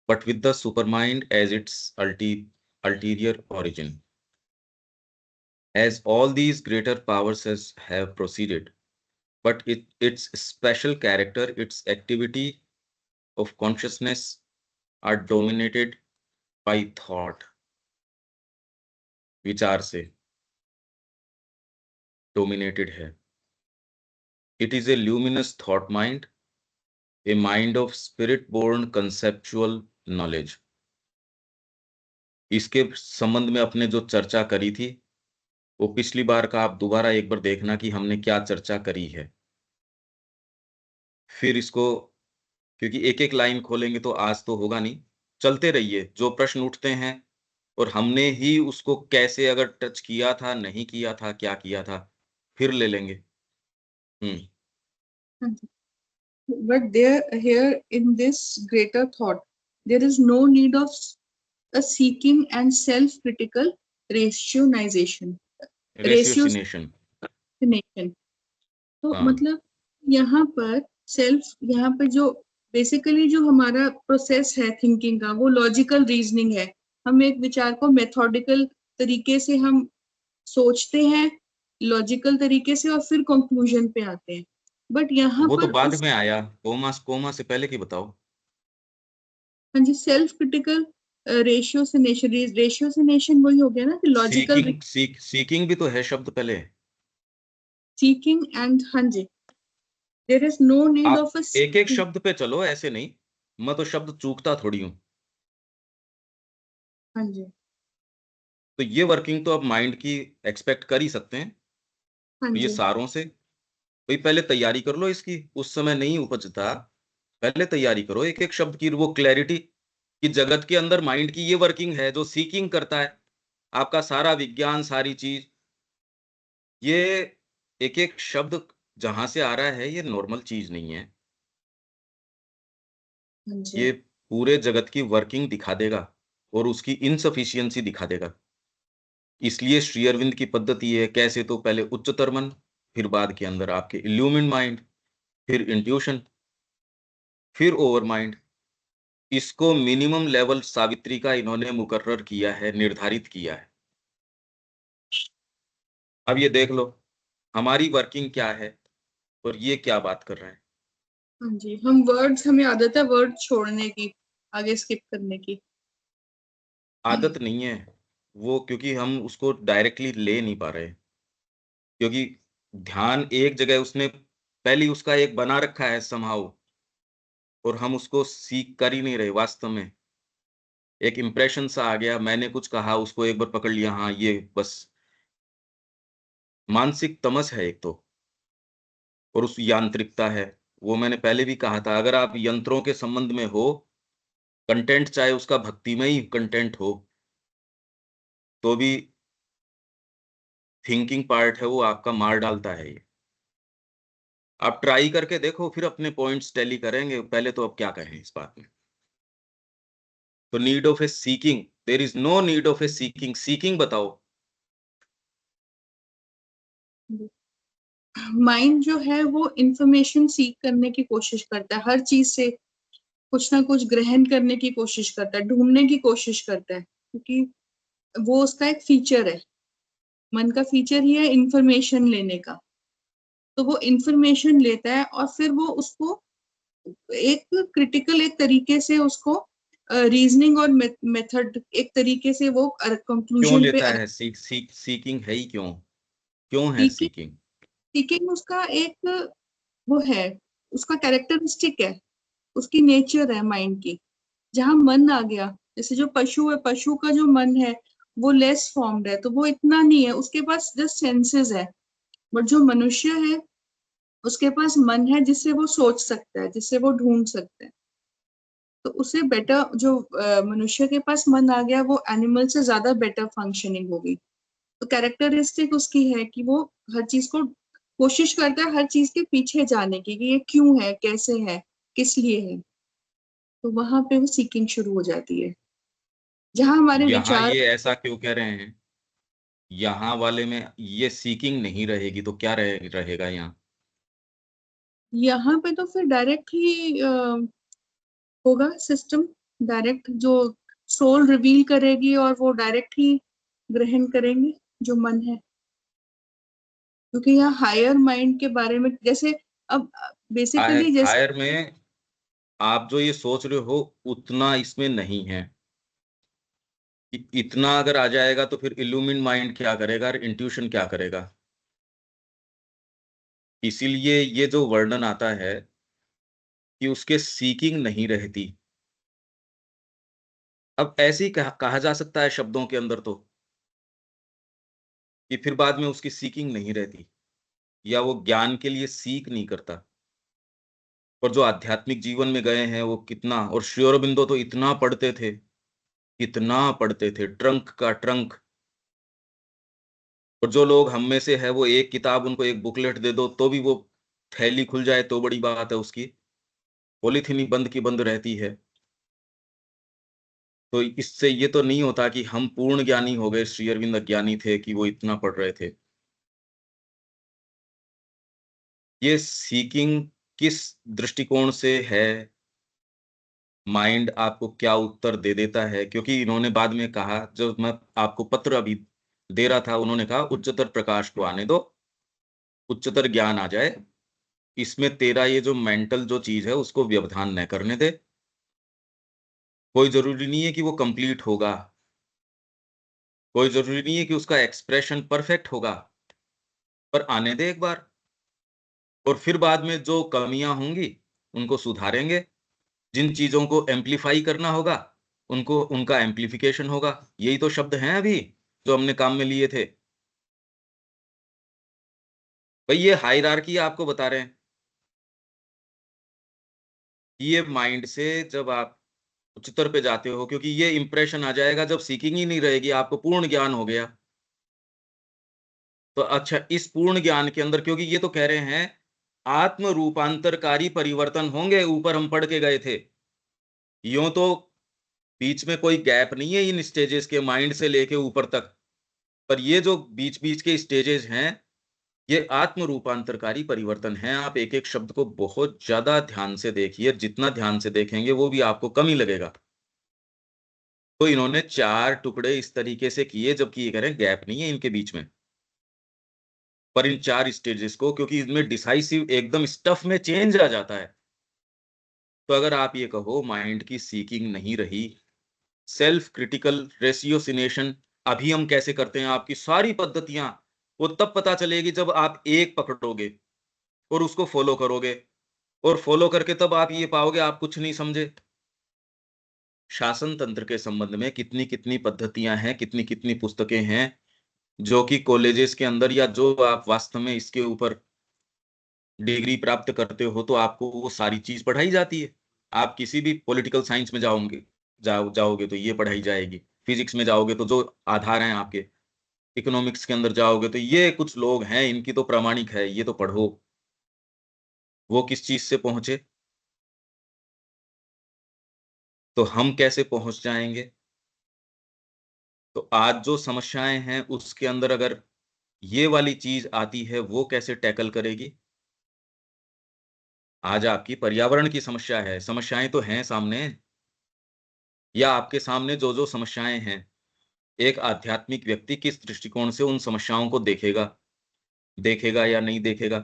but with the supermind as its ulterior origin. As all these greater powers have proceeded, but its special character, its activity of consciousness are dominated by thought, विचार से dominated है। It is a luminous thought mind, a mind of spirit born conceptual knowledge. इसके संबंध में अपने जो चर्चा करी थी वो पिछली बार का आप दोबारा एक बार देखना कि हमने क्या चर्चा करी है। फिर इसको, क्योंकि एक एक लाइन खोलेंगे तो आज तो होगा नहीं, चलते रहिए, जो प्रश्न उठते हैं और हमने ही उसको कैसे अगर टच किया था, नहीं किया था, क्या किया था, फिर ले लेंगे। But there, here in this greater thought, there is no need of a seeking and self-critical ratiocination. रेशियोसिनेशन। Ratiocination. तो हाँ, मतलब यहाँ पर सेल्फ, यहाँ पर जो बेसिकली जो हमारा प्रोसेस है थिंकिंग का, वो लॉजिकल रीजनिंग है। हम एक विचार को मेथोडिकल तरीके से हम सोचते हैं, लॉजिकल तरीके से, और फिर कंक्लूजन पे आते हैं। बट यहाँ वो तो पर बाद उस, में आया, कोमा कोमा से पहले की बताओ। हाँ जी, सेल्फ क्रिटिकल रेशियोसिनेशन, रेशियोसिनेशन वही हो गया ना कि लॉजिकल सीकिंग भी तो है शब्द पहले। सीकिंग एंड, हाँ जी, देयर इज नो नीड आप ऑफ अ एक एक सीकिंग। शब्द पे चलो, ऐसे नहीं, मैं तो शब्द चूकता थोड़ी हूँ। हाँ जी, तो ये वर्किंग तो अब माइंड की एक्सपेक्ट कर ही सकते हैं। हाँ तो ये जी, सारों से भाई पहले तैयारी कर लो इसकी, उस समय नहीं उपजता, पहले तैयारी करो एक एक शब्द की, वो क्लैरिटी कि जगत के अंदर माइंड की ये वर्किंग है जो सीकिंग करता है। आपका सारा विज्ञान, सारी चीज, ये एक एक शब्द जहां से आ रहा है, ये नॉर्मल चीज नहीं है। हाँ जी, ये पूरे जगत की वर्किंग दिखा देगा और उसकी इनसफिशियंसी दिखा देगा। इसलिए श्री अरविंद की पद्धति है, कैसे तो पहले उच्चतर मन, फिर बाद के अंदर आपके इल्यूमिन माइंड, फिर इंट्यूशन, फिर ओवर माइंड। इसको मिनिमम लेवल सावित्री का इन्होंने मुकर्रर किया है, निर्धारित किया है। अब ये देख लो हमारी वर्किंग क्या है और ये क्या बात कर रहे हैं। हाँ जी। हम वर्ड्स, हमें आदत है वर्ड छोड़ने की, आगे स्किप करने की। आदत नहीं है वो, क्योंकि हम उसको डायरेक्टली ले नहीं पा रहे, क्योंकि ध्यान एक जगह उसने पहले उसका एक बना रखा है समहाउ, और हम उसको सीख कर ही नहीं रहे वास्तव में। एक इंप्रेशन सा आ गया, मैंने कुछ कहा, उसको एक बार पकड़ लिया, हाँ ये बस मानसिक तमस है एक तो, और उस यांत्रिकता है। वो मैंने पहले भी कहा था, अगर आप यंत्रों के संबंध में हो, कंटेंट चाहे उसका भक्तिमय ही कंटेंट हो, तो भी थिंकिंग पार्ट है वो आपका मार डालता है ये। आप ट्राई करके देखो, फिर अपने पॉइंट्स टैली करेंगे। पहले तो अब क्या कहें इस बात में। तो need of a seeking, there is no need of a seeking. Seeking बताओ। माइंड जो है वो इंफॉर्मेशन सीख करने की कोशिश करता है, हर चीज से कुछ ना कुछ ग्रहण करने की कोशिश करता है, ढूंढने की कोशिश करता है, क्योंकि वो उसका एक फीचर है। मन का फीचर ही है इंफॉर्मेशन लेने का। तो वो इंफॉर्मेशन लेता है और फिर वो उसको एक क्रिटिकल, एक तरीके से उसको रीजनिंग और मेथड, एक तरीके से वो क्यों कंक्लूजन पे लेता है? सीकिंग है ही क्यों? क्यों है सीकिंग। सीकिंग? सीकिंग उसका एक वो है, उसका कैरेक्टरिस्टिक है, उसकी नेचर है माइंड की। जहां मन आ गया, जैसे जो पशु है, पशु का जो मन है वो लेस फॉर्म्ड है, तो वो इतना नहीं है, उसके पास जस्ट सेंसेस है। बट जो मनुष्य है उसके पास मन है, जिससे वो सोच सकता है, जिससे वो ढूंढ सकता है। तो उसे बेटर, जो मनुष्य के पास मन आ गया, वो एनिमल से ज्यादा बेटर फंक्शनिंग होगी। तो कैरेक्टरिस्टिक उसकी है कि वो हर चीज को कोशिश करता है, हर चीज के पीछे जाने की, कि ये क्यों है, कैसे है, किस लिए है। तो वहां पे वो सीकिंग शुरू हो जाती है, जहां हमारे यहाँ विचार। ये ऐसा क्यों कह रहे हैं? यहाँ वाले में ये सीकिंग नहीं रहेगी तो क्या रहेगा यहाँ? यहाँ पे तो फिर डायरेक्ट ही होगा सिस्टम, डायरेक्ट जो सोल रिवील करेगी और वो डायरेक्ट ही ग्रहण करेंगे जो मन है। क्योंकि यहाँ हायर माइंड के बारे में, जैसे अब बेसिकली जैसे, हायर में आप जो ये सोच रहे हो उतना इसमें नहीं है। इतना अगर आ जाएगा तो फिर इल्यूमिन माइंड क्या करेगा और इंट्यूशन क्या करेगा? इसीलिए ये जो वर्णन आता है कि उसके सीकिंग नहीं रहती। अब ऐसे ही कहा जा सकता है शब्दों के अंदर तो, कि फिर बाद में उसकी सीकिंग नहीं रहती या वो ज्ञान के लिए सीक नहीं करता। और जो आध्यात्मिक जीवन में गए हैं वो कितना, और श्री अरबिंदो तो इतना पढ़ते थे, ट्रंक का ट्रंक। और जो लोग हम में से है वो एक किताब, उनको एक बुकलेट दे दो तो भी वो थैली खुल जाए तो बड़ी बात है उसकी, पॉलीथीन ही बंद की बंद रहती है। तो इससे ये तो नहीं होता कि हम पूर्ण ज्ञानी हो गए, श्री अरविंद अज्ञानी थे कि वो इतना पढ़ रहे थे। ये सीकिंग किस दृष्टिकोण से है, माइंड आपको क्या उत्तर दे देता है, क्योंकि इन्होंने बाद में कहा, जो मैं आपको पत्र अभी दे रहा था, उन्होंने कहा उच्चतर प्रकाश को आने दो, उच्चतर ज्ञान आ जाए, इसमें तेरा ये जो मेंटल जो चीज है उसको व्यवधान न करने दे। कोई जरूरी नहीं है कि वो कंप्लीट होगा, कोई जरूरी नहीं है कि उसका एक्सप्रेशन परफेक्ट होगा, पर आने दे एक बार। और फिर बाद में जो कमियां होंगी उनको सुधारेंगे, जिन चीजों को एम्पलीफाई करना होगा उनको उनका एम्पलीफिकेशन होगा। यही तो शब्द हैं अभी जो हमने काम में लिए थे। भाई ये हायरार्की आपको बता रहे हैं। ये माइंड से जब आप उच्चतर पे जाते हो, क्योंकि ये इंप्रेशन आ जाएगा जब सीकिंग ही नहीं रहेगी, आपको पूर्ण ज्ञान हो गया। तो अच्छा, इस पूर्ण ज्ञान के अंदर, क्योंकि ये तो कह रहे हैं आत्म रूपांतरकारी परिवर्तन होंगे, ऊपर हम पढ़ के गए थे। यूं तो बीच में कोई गैप नहीं है इन स्टेजेस के, माइंड से लेके ऊपर तक। पर ये जो बीच बीच के स्टेजेस हैं, ये आत्म रूपांतरकारी परिवर्तन हैं। आप एक एक शब्द को बहुत ज्यादा ध्यान से देखिए, जितना ध्यान से देखेंगे वो भी आपको कम ही लगेगा। तो इन्होंने 4 टुकड़े इस तरीके से किए, जबकि ये कह रहे हैं गैप नहीं है इनके बीच में। पर इन 4 स्टेजेस को, क्योंकि इनमें डिसाइसिव एकदम स्टफ में चेंज आ जाता है। तो अगर आप ये कहो माइंड की सीकिंग नहीं रही, सेल्फ क्रिटिकल रेशियोसिनेशन अभी हम कैसे करते हैं, आपकी सारी पद्धतियां वो तब पता चलेगी जब आप एक पकड़ोगे और उसको फॉलो करोगे, और फॉलो करके तब आप ये पाओगे आप कुछ नहीं समझे। शासन तंत्र के संबंध में कितनी कितनी पद्धतियां हैं, कितनी कितनी पुस्तकें हैं, जो कि कॉलेजेस के अंदर, या जो आप वास्तव में इसके ऊपर डिग्री प्राप्त करते हो तो आपको वो सारी चीज पढ़ाई जाती है। आप किसी भी पॉलिटिकल साइंस में जाओगे तो ये पढ़ाई जाएगी, फिजिक्स में जाओगे तो जो आधार हैं आपके, इकोनॉमिक्स के अंदर जाओगे तो ये कुछ लोग हैं इनकी तो प्रामाणिक है, ये तो पढ़ो। वो किस चीज से पहुंचे, तो हम कैसे पहुंच जाएंगे। तो आज जो समस्याएं हैं उसके अंदर अगर ये वाली चीज आती है, वो कैसे टैकल करेगी। आज आपकी पर्यावरण की समस्या है, समस्याएं तो हैं सामने, या आपके सामने जो जो समस्याएं हैं, एक आध्यात्मिक व्यक्ति किस दृष्टिकोण से उन समस्याओं को देखेगा, देखेगा या नहीं देखेगा।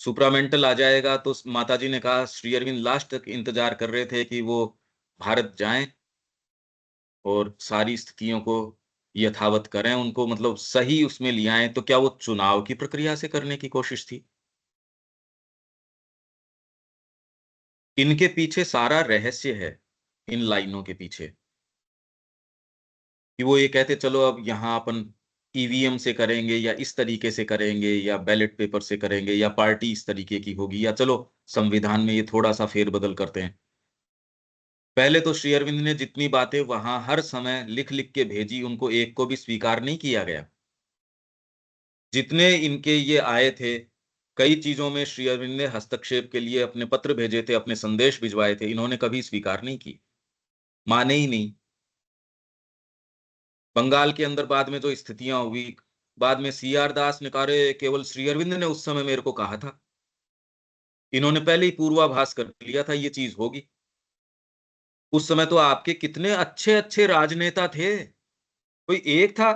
सुप्रामेंटल आ जाएगा तो माताजी ने कहा, श्री अरविंद लास्ट तक इंतजार कर रहे थे कि वो भारत जाएं और सारी स्थितियों को यथावत करें, उनको मतलब सही उसमें ले आएं। तो क्या वो चुनाव की प्रक्रिया से करने की कोशिश थी। इनके पीछे सारा रहस्य है, इन लाइनों के पीछे, कि वो ये कहते चलो अब यहाँ अपन ईवीएम से करेंगे, या इस तरीके से करेंगे, या बैलेट पेपर से करेंगे, या पार्टी इस तरीके की होगी, या चलो संविधान में ये थोड़ा सा फेरबदल करते हैं। पहले तो श्री अरविंद ने जितनी बातें वहां हर समय लिख लिख के भेजी, उनको एक को भी स्वीकार नहीं किया गया। जितने इनके ये आए थे, कई चीजों में श्री अरविंद ने हस्तक्षेप के लिए अपने पत्र भेजे थे, अपने संदेश भिजवाए थे, इन्होंने कभी स्वीकार नहीं की, माने ही नहीं। बंगाल के अंदर बाद में जो स्थितियां हुई, बाद में सीआर दास ने कहा, "अरे, केवल श्री अरविंद ने उस समय मेरे को कहा था।" इन्होंने पहले ही पूर्वाभास कर लिया था ये चीज होगी। उस समय तो आपके कितने अच्छे अच्छे राजनेता थे, कोई एक था।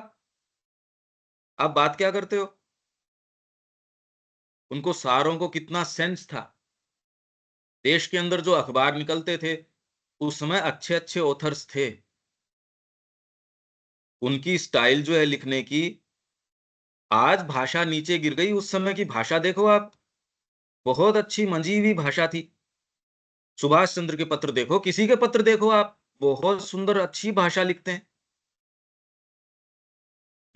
आप बात क्या करते हो। उनको सारों को कितना सेंस था। देश के अंदर जो अखबार निकलते थे, उस समय अच्छे अच्छे ऑथर्स थे। उनकी स्टाइल जो है लिखने की, आज भाषा नीचे गिर गई, उस समय की भाषा देखो आप। बहुत अच्छी मंजी हुई भाषा थी। सुभाष चंद्र के पत्र देखो, किसी के पत्र देखो आप, बहुत सुंदर अच्छी भाषा लिखते हैं।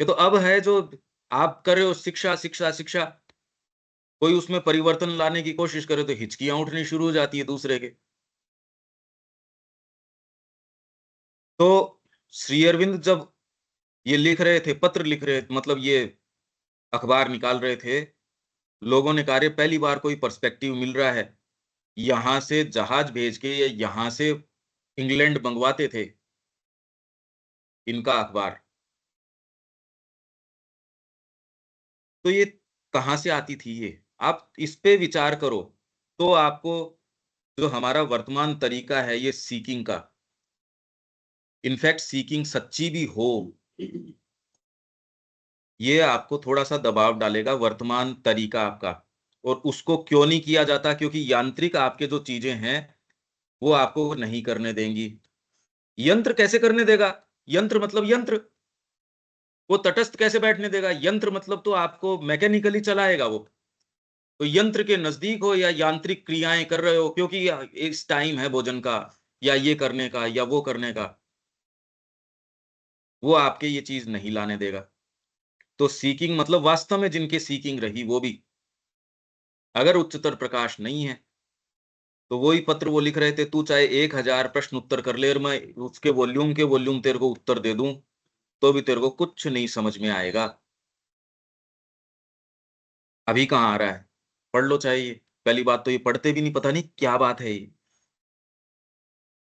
ये तो अब है जो आप कर रहे हो शिक्षा शिक्षा शिक्षा, कोई उसमें परिवर्तन लाने की कोशिश करे तो हिचकियां उठनी शुरू हो जाती है दूसरे के। तो श्री अरविंद जब ये लिख रहे थे, पत्र लिख रहे थे, मतलब ये अखबार निकाल रहे थे, लोगों ने कहा, "अरे, पहली बार कोई पर्सपेक्टिव मिल रहा है।" यहां से जहाज भेज के या यहां से इंग्लैंड मंगवाते थे इनका अखबार। तो ये कहां से आती थी ये? आप इस पे विचार करो, तो आपको जो हमारा वर्तमान तरीका है ये सीकिंग का, इनफैक्ट सीकिंग सच्ची भी हो, ये आपको थोड़ा-सा दबाव डालेगा वर्तमान तरीका आपका। और उसको क्यों नहीं किया जाता? क्योंकि यांत्रिक आपके जो चीज़ें हैं, वो आपको नहीं करने देंगी। यंत्र कैसे करने देगा? यंत्र मतलब यंत्र, वो तटस्थ कैसे बैठने देगा? यंत्र मतलब तो आपको मैकेनिकली चलाएगा वो। तो यंत्र के नज़दीक हो या यांत्रिक क्रियाएँ कर रहे हो क्योंकि इस टाइम है भोजन का या ये करने का या वो करने का, वो आपके ये चीज़ नहीं लाने देगा। तो सीकिंग मतलब वास्तव में जिनकी सीकिंग रही वो भी, अगर उच्चतर प्रकाश नहीं है, तो वही पत्र वो लिख रहे थे, तू चाहे 1000 प्रश्न उत्तर कर ले और मैं उसके वॉल्यूम के वॉल्यूम तेरे को उत्तर दे दूं, तो भी तेरे को कुछ नहीं समझ में आएगा। अभी कहाँ आ रहा है? पढ़ लो चाहे ये। पहली बात तो ये पढ़ते भी नहीं, पता नहीं क्या बात है ये।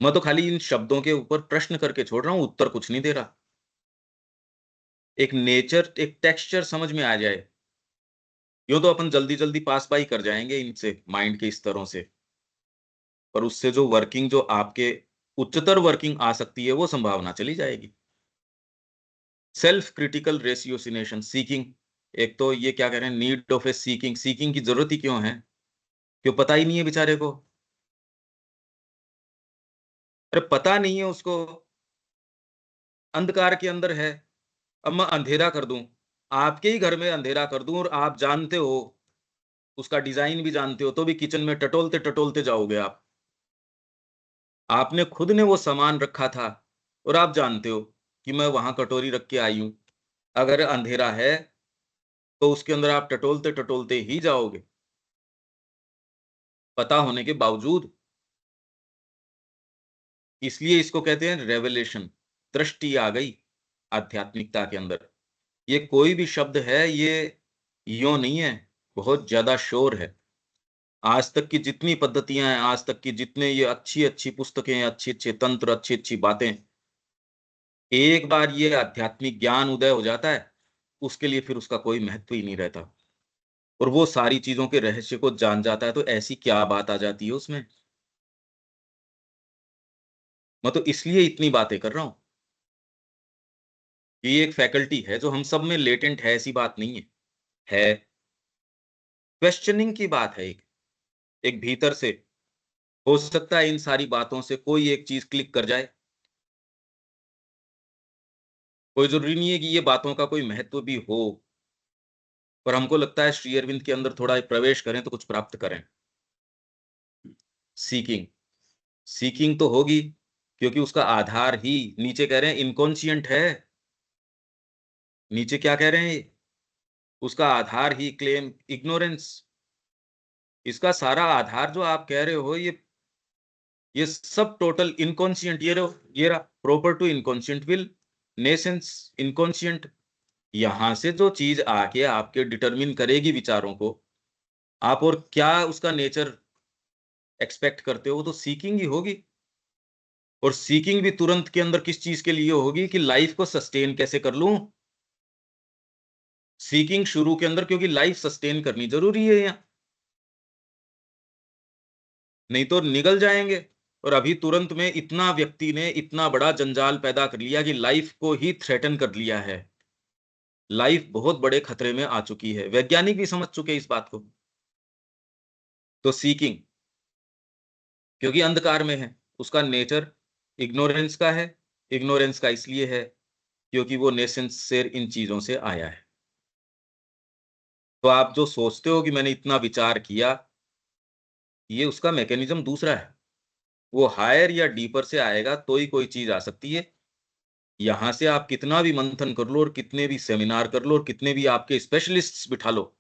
मैं तो खाली इन शब्दों के ऊपर प्रश्न करके छोड़ रहा हूँ, उत्तर कुछ नहीं दे रहा। एक नेचर, एक टेक्सचर समझ में आ जाए, यूँ तो अपन जल्दी-जल्दी पास बाई कर जाएँगे इनसे, माइंड के स्तरों से। पर उससे जो वर्किंग जो आपके उच्चतर वर्किंग आ सकती है, वो संभावना चली जाएगी। सेल्फ क्रिटिकल रेशियोसिनेशन, सीकिंग, एक तो ये क्या कह रहे हैं, need of a seeking, seeking की ज़रूरत ही क्यों है? क्यों पता ही नहीं है बेचारे को। अरे पता नहीं है उसको, अंधकार के अंदर है, अब मैं अंधेरा कर दूँ, आपके ही घर में अंधेरा कर दूँ और आप जानते हो, उसका डिज़ाइन भी जानते हो, तो भी किचन में टटोलते-टटोलते जाओगे आप। आपने खुद ने वो सामान रखा था और आप जानते हो कि मैं वहाँ कटोरी रख के आई हूँ। अगर अंधेरा है, तो उसके अंदर आप टटोलते-टटोलते ही जाओगे, पता होने के बावजूद। इसलिए इसको कहते हैं रेवलेशन, दृष्टि आ गई आध्यात्मिकता के अंदर। ये कोई भी शब्द है, ये यों नहीं है, बहुत ज़्यादा शोर है। आज तक की जितनी पद्धतियाँ हैं, आज तक की जितने ये अच्छी-अच्छी पुस्तकें, अच्छे-अच्छे तंत्र, अच्छी-अच्छी बातें, एक बार ये आध्यात्मिक ज्ञान उदय हो जाता है, उसके लिए फिर उसका कोई महत्व ही नहीं रहता। और वो सारी चीज़ों के रहस्य को जान जाता है, तो ऐसी क्या बात आ जाती है उसमें? मैं तो इसलिए इतनी बातें कर रहा हूँ, कि ये एक फैकल्टी है जो हम सब में लेटेंट है, ऐसी बात नहीं है। है, क्वेश्चनिंग की बात है एक भीतर से। हो सकता है इन सारी बातों से कोई एक चीज़ क्लिक कर जाए। कोई ज़रूरी नहीं है कि ये बातों का कोई महत्व भी हो, पर हमको लगता है श्री अरविंद के अंदर थोड़ा प्रवेश करें तो कुछ प्राप्त करें। सीकिंग, सीकिंग तो होगी, क्योंकि उसका आधार ही नीचे कह रहे हैं इनकॉन्शिएंट है। नीचे क्या कह रहे हैं ये? उसका आधार ही क्लेम इग्नोरेंस। इसका सारा आधार जो आप कह रहे हो, ये सब टोटल इनकॉन्शिएंट, ये रहा प्रॉपर टू इनकॉन्शिएंट विल, नेसेंस इनकॉन्शिएंट। यहां से जो चीज आके आपके डिटरमिन करेगी विचारों को, आप और क्या उसका नेचर एक्सपेक्ट करते हो, वो तो सीकिंग ही होगी। और सीकिंग भी तुरंत के अंदर किस चीज के लिए होगी कि लाइफ को सस्टेन कैसे कर लूं। सीकिंग शुरू के अंदर, क्योंकि लाइफ सस्टेन करनी जरूरी है यहाँ, नहीं तो निगल जाएंगे। और अभी तुरंत में इतना व्यक्ति ने इतना बड़ा जंजाल पैदा कर लिया कि लाइफ को ही थ्रेटन कर लिया है। लाइफ बहुत बड़े खतरे में आ चुकी है, वैज्ञानिक भी समझ चुके हैं इस बात को। तो सीकिंग, क्योंकि अंधकार में है, उसका नेचर इग्नोरेंस का है। इग्नोरेंस का इसलिए है क्योंकि वो नेसेंस से इन चीजों से आया है। तो आप जो सोचते हो कि मैंने इतना विचार किया, ये उसका मैकेनिज्म दूसरा है। वो हायर या डीपर से आएगा तो ही कोई चीज आ सकती है। यहां से आप कितना भी मंथन कर लो और कितने भी सेमिनार कर लो और कितने भी आपके स्पेशलिस्ट्स बिठा लो,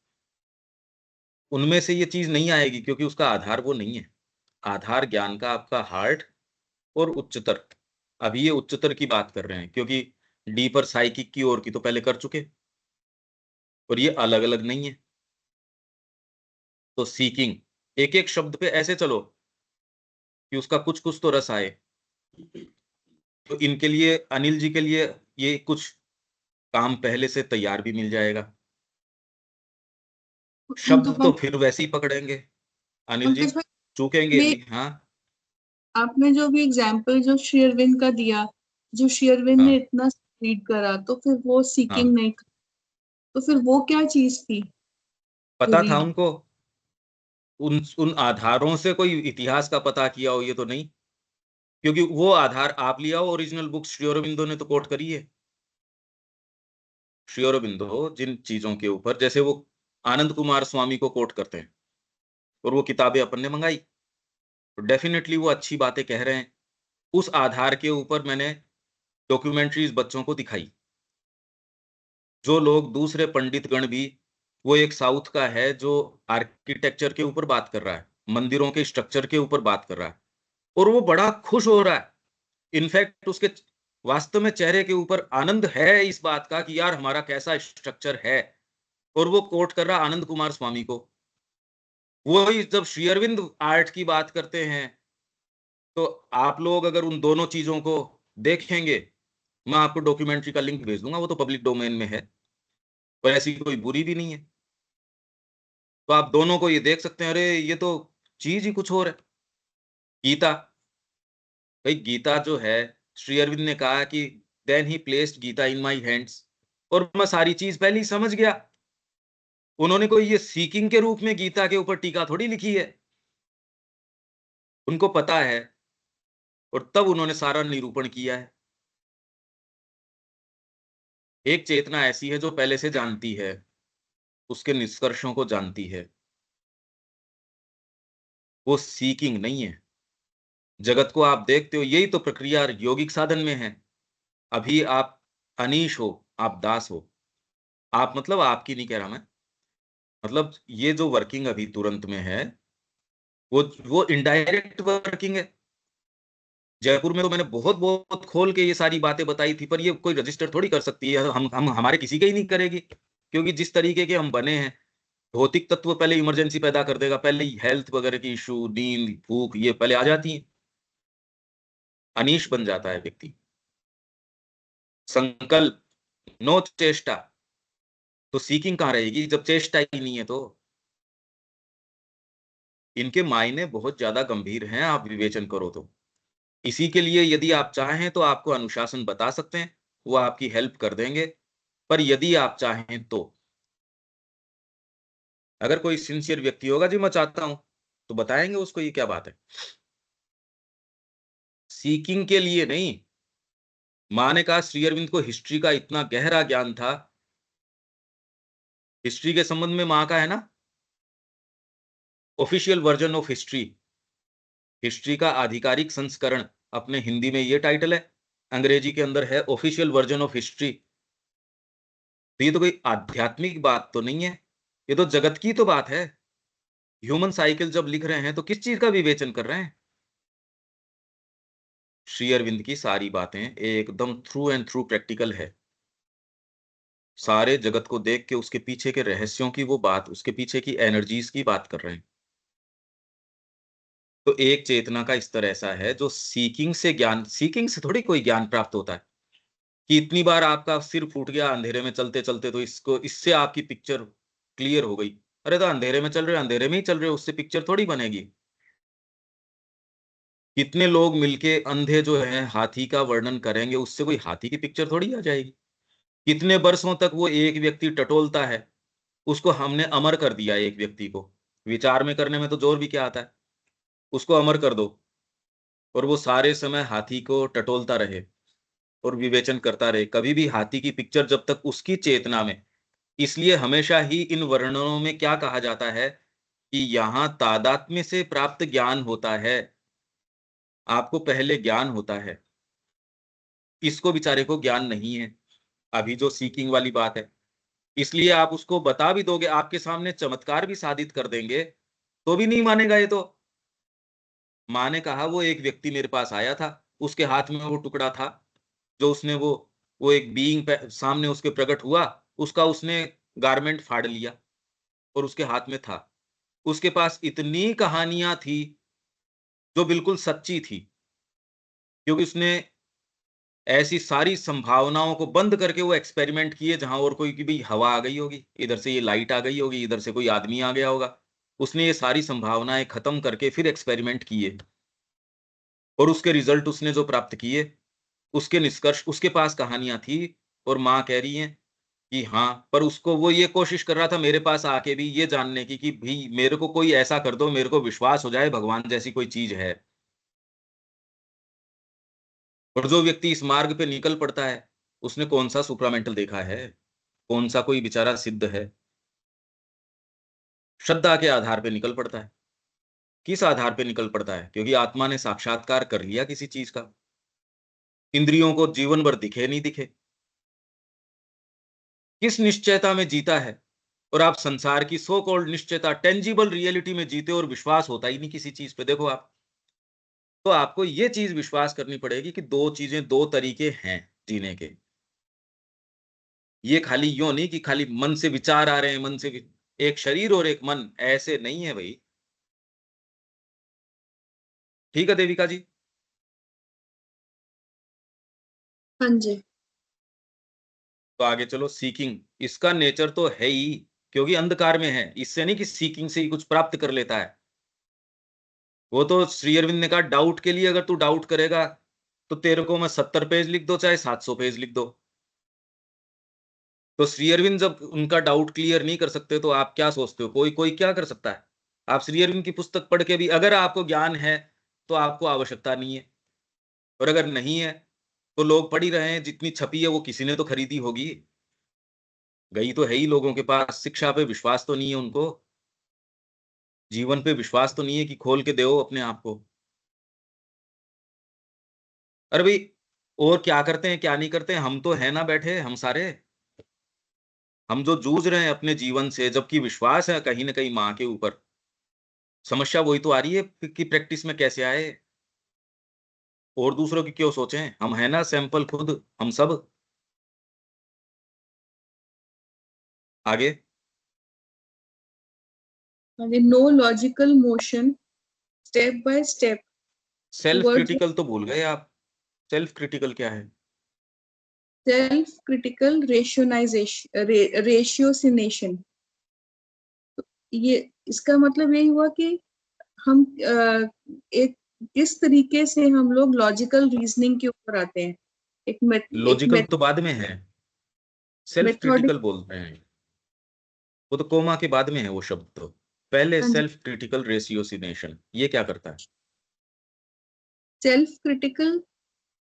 उनमें से ये चीज नहीं आएगी, क्योंकि उसका आधार वो नहीं है। आधार ज्ञान का आपका हार्ट और उच्चतर। अभी ये उच्चतर की बात कर रहे हैं, क्योंकि डीपर साइकिक की ओर की तो पहले कर चुके, और ये अलग अलग नहीं है। तो सीकिंग, एक एक शब्द पे ऐसे चलो कि उसका कुछ कुछ तो रस आए। तो इनके लिए, अनिल जी के लिए, ये कुछ काम पहले से तैयार भी मिल जाएगा। उनको शब्द तो फिर वैसे ही पकड़ेंगे अनिल जी, पंकज भाई, चूकेंगे ये नहीं। हाँ आपने जो भी एग्जाम्पल जो शेरविन का दिया, जो शेरविन ने हाँ इतना रीड करा, तो फिर वो सीकिंग हाँ, नहीं, तो फिर वो क्या चीज थी जो पता था रीड? उनको। उन उन आधारों से कोई इतिहास का पता किया हो ये तो नहीं, क्योंकि वो आधार आप लिया हो, ओरिजिनल बुक्स श्री अरबिंदो ने तो कोट करी है। श्री अरबिंदो जिन चीजों के ऊपर, जैसे वो आनंद कुमार स्वामी को कोट करते हैं, और वो किताबें अपन ने मंगाई, तो डेफिनेटली वो अच्छी बातें कह रहे हैं। उस आधार के ऊपर मैंने डॉक्यूमेंट्रीज बच्चों को दिखाई। जो लोग दूसरे पंडित गण भी, वो एक साउथ का है जो आर्किटेक्चर के ऊपर बात कर रहा है, मंदिरों के स्ट्रक्चर के ऊपर बात कर रहा है, और वो बड़ा खुश हो रहा है। इनफैक्ट उसके वास्तव में चेहरे के ऊपर आनंद है इस बात का कि यार हमारा कैसा स्ट्रक्चर है, और वो कोट कर रहा आनंद कुमार स्वामी को। वही जब श्री अरविंद आर्ट की बात करते हैं, तो आप लोग अगर उन दोनों चीजों को देखेंगे, मैं आपको डॉक्यूमेंट्री का लिंक भेज दूंगा, वो तो पब्लिक डोमेन में है, पर ऐसी कोई बुरी भी नहीं है। तो आप दोनों को ये देख सकते हैं, अरे ये तो चीज ही कुछ और है। गीता, भाई गीता जो है, श्री अरविंद ने कहा कि then he placed Gita in my hands, और मैं सारी चीज पहले ही समझ गया। उन्होंने कोई ये सीकिंग के रूप में गीता के ऊपर टीका थोड़ी लिखी है, उनको पता है, और तब उन्होंने सारा निरूपण किया है। एक चेतना ऐसी है जो पहले से जानती है, उसके निष्कर्षों को जानती है, वो सीकिंग नहीं है। जगत को आप देखते हो, यही तो प्रक्रिया योगिक साधन में है। अभी आप अनीश हो, आप दास हो। आप मतलब आपकी नहीं कह रहा मैं, मतलब ये जो वर्किंग अभी तुरंत में है, वो इनडायरेक्ट वर्किंग है। जयपुर में तो मैंने बहुत बहुत खोल के ये सारी बातें बताई थी, पर ये कोई रजिस्टर थोड़ी कर सकती है, हम हमारे किसी के ही नहीं करेगी, क्योंकि जिस तरीके के हम बने हैं, भौतिक तत्व पहले इमरजेंसी पैदा कर देगा, पहले ही हेल्थ वगैरह की इशू, नींद, भूख, ये पहले आ जाती है। अनीश बन जाता है व्यक्ति। संकल्प, नो चेष्टा, तो सीकिंग कहाँ रहेगी जब चेष्टा ही नहीं है? तो इनके मायने बहुत ज्यादा गंभीर हैं, आप विवेचन करो तो। इसी के लिए यदि आप चाहें तो आपको अनुशासन बता सकते हैं, वो आपकी हेल्प कर देंगे। पर यदि आप चाहें तो, अगर कोई सिंसियर व्यक्ति होगा, जी मैं चाहता हूं, तो बताएंगे उसको ये क्या बात है। सीकिंग के लिए नहीं। माँ ने कहा श्री अरविंद को हिस्ट्री का इतना गहरा ज्ञान था। हिस्ट्री के संबंध में माँ का है ना, official version of history, history का आधिकारिक संस्करण, अपने हिंदी में ये टाइटल है, अंग्रेजी के अंदर है ऑफिशियल वर्जन ऑफ हिस्ट्री। तो ये तो कोई आध्यात्मिक बात तो नहीं है, ये तो जगत की तो बात है। ह्यूमन साइकिल जब लिख रहे हैं तो किस चीज का विवेचन कर रहे हैं? श्री अरविंद की सारी बातें एकदम थ्रू एंड थ्रू प्रैक्टिकल है। सारे जगत को देख के उसके पीछे के रहस्यों की वो बात, उसके पीछे की एनर्जीज की बात कर रहे हैं। तो एक चेतना का स्तर ऐसा है जो सीकिंग से ज्ञान, सीकिंग से थोड़ी कोई ज्ञान प्राप्त होता है कि इतनी बार आपका सिर फूट गया अंधेरे में चलते चलते, तो इसको, इससे आपकी पिक्चर क्लियर हो गई। अरे तो अंधेरे में चल रहे हो, अंधेरे में ही चल रहे हो, उससे पिक्चर थोड़ी बनेगी। कितने लोग मिलके अंधे जो है हाथी का वर्णन करेंगे, उससे कोई हाथी की पिक्चर थोड़ी आ जाएगी। कितने वर्षों तक वो एक व्यक्ति टटोलता है, उसको हमने अमर कर दिया। एक व्यक्ति को विचार में करने में तो जोर भी क्या आता है, उसको अमर कर दो, और वो सारे समय हाथी को टटोलता रहे और विवेचन करता रहे, कभी भी हाथी की पिक्चर जब तक उसकी चेतना में। इसलिए हमेशा ही इन वर्णनों में क्या कहा जाता है कि यहाँ तादात्म्य से प्राप्त ज्ञान होता है, आपको पहले ज्ञान होता है, इसको बेचारे को ज्ञान नहीं है। अभी जो सीकिंग वाली बात है, इसलिए आप उसको बता भी दोगे, आपके सामने चमत्कार भी साधित कर देंगे, तो भी नहीं मानेगा ये तो। माँ ने कहा वो एक व्यक्ति मेरे पास आया था, उसके हाथ में वो टुकड़ा था, जो उसने वो एक बीइंग सामने उसके प्रकट हुआ, उसका उसने गारमेंट फाड़ लिया और उसके हाथ में था। उसके पास इतनी कहानियां थी जो बिल्कुल सच्ची थी, क्योंकि उसने ऐसी सारी संभावनाओं को बंद करके वो एक्सपेरिमेंट किए, जहां और कोई की भी हवा आ गई होगी, इधर से ये लाइट आ गई होगी, इधर से कोई आदमी आ गया होगा। उसने ये सारी संभावनाएं खत्म करके फिर एक्सपेरिमेंट किए, और उसके रिजल्ट उसने जो प्राप्त किए, उसके निष्कर्ष उसके पास कहानियां थी। और माँ कह रही हैं कि हाँ, पर उसको वो ये कोशिश कर रहा था मेरे पास आके भी ये जानने की कि भाई मेरे को कोई ऐसा कर दो, मेरे को विश्वास हो जाए भगवान जैसी कोई चीज है। और जो व्यक्ति इस मार्ग पे निकल पड़ता है, उसने कौन सा सुप्रामेंटल देखा है, कौन सा कोई बेचारा सिद्ध है। श्रद्धा के आधार पे निकल पड़ता है। किस आधार पे निकल पड़ता है? क्योंकि आत्मा ने साक्षात्कार कर लिया किसी चीज का, इंद्रियों को जीवन भर दिखे नहीं दिखे, किस निश्चयता में जीता है। और आप संसार की सो कॉल्ड निश्चयता, टेंजिबल रियलिटी में जीते और विश्वास होता ही नहीं किसी चीज पे। देखो आप, तो आपको ये चीज विश्वास करनी पड़ेगी कि दो चीजें, दो तरीके हैं जीने के। ये खाली यूं नहीं कि खाली मन से विचार आ रहे हैं, मन से एक शरीर और एक मन, ऐसे नहीं है भाई। ठीक है देविका जी? हाँ जी। तो आगे चलो। सीकिंग, इसका नेचर तो है ही, क्योंकि अंधकार में है। इससे नहीं कि सीकिंग से ही कुछ प्राप्त कर लेता है। वो तो श्री अरविंद ने कहा, डाउट के लिए अगर तू डाउट करेगा तो तेरे को मैं 70 पेज लिख दो चाहे 700 पेज लिख दो। तो श्री अरविंद जब उनका डाउट क्लियर नहीं कर सकते, तो आप क्या सोचते हो कोई कोई क्या कर सकता है? आप श्री अरविंद की पुस्तक पढ़ के भी अगर आपको ज्ञान है तो आपको आवश्यकता नहीं है, और अगर नहीं है तो लोग पढ़ ही रहे हैं, जितनी छपी है वो किसी ने तो खरीदी होगी, गई तो है ही लोगों के पास। शिक्षा पे विश्वास तो नहीं है उनको, जीवन पे विश्वास तो नहीं है कि खोल के दो अपने आप को। अरे भाई, और क्या करते हैं क्या नहीं करते हैं, हम तो है ना बैठे हम सारे। हम जो जूझ रहे हैं अपने जीवन से, जबकि विश्वास है कहीं ना कहीं माँ के ऊपर, समस्या वही तो आ रही है कि प्रैक्टिस में कैसे आए। और दूसरों की क्यों सोचें, हम है ना सैंपल खुद, हम सब। आगे। No logical motion, step by step self towards critical तो भूल गए आप। सेल्फ क्रिटिकल क्या है? Self critical ratiocination. ये इसका मतलब यही हुआ कि हम एक किस तरीके से हम लोग लॉजिकल रीजनिंग के ऊपर आते हैं। एक लॉजिकल तो बाद में है, सेल्फ मेथोडिक। क्रिटिकल बोल रहे हैं। वो तो कोमा के बाद में है वो शब्द तो। पहले हाँ जी। सेल्फ क्रिटिकल रेशियोसिनेशन, ये क्या करता है? सेल्फ क्रिटिकल,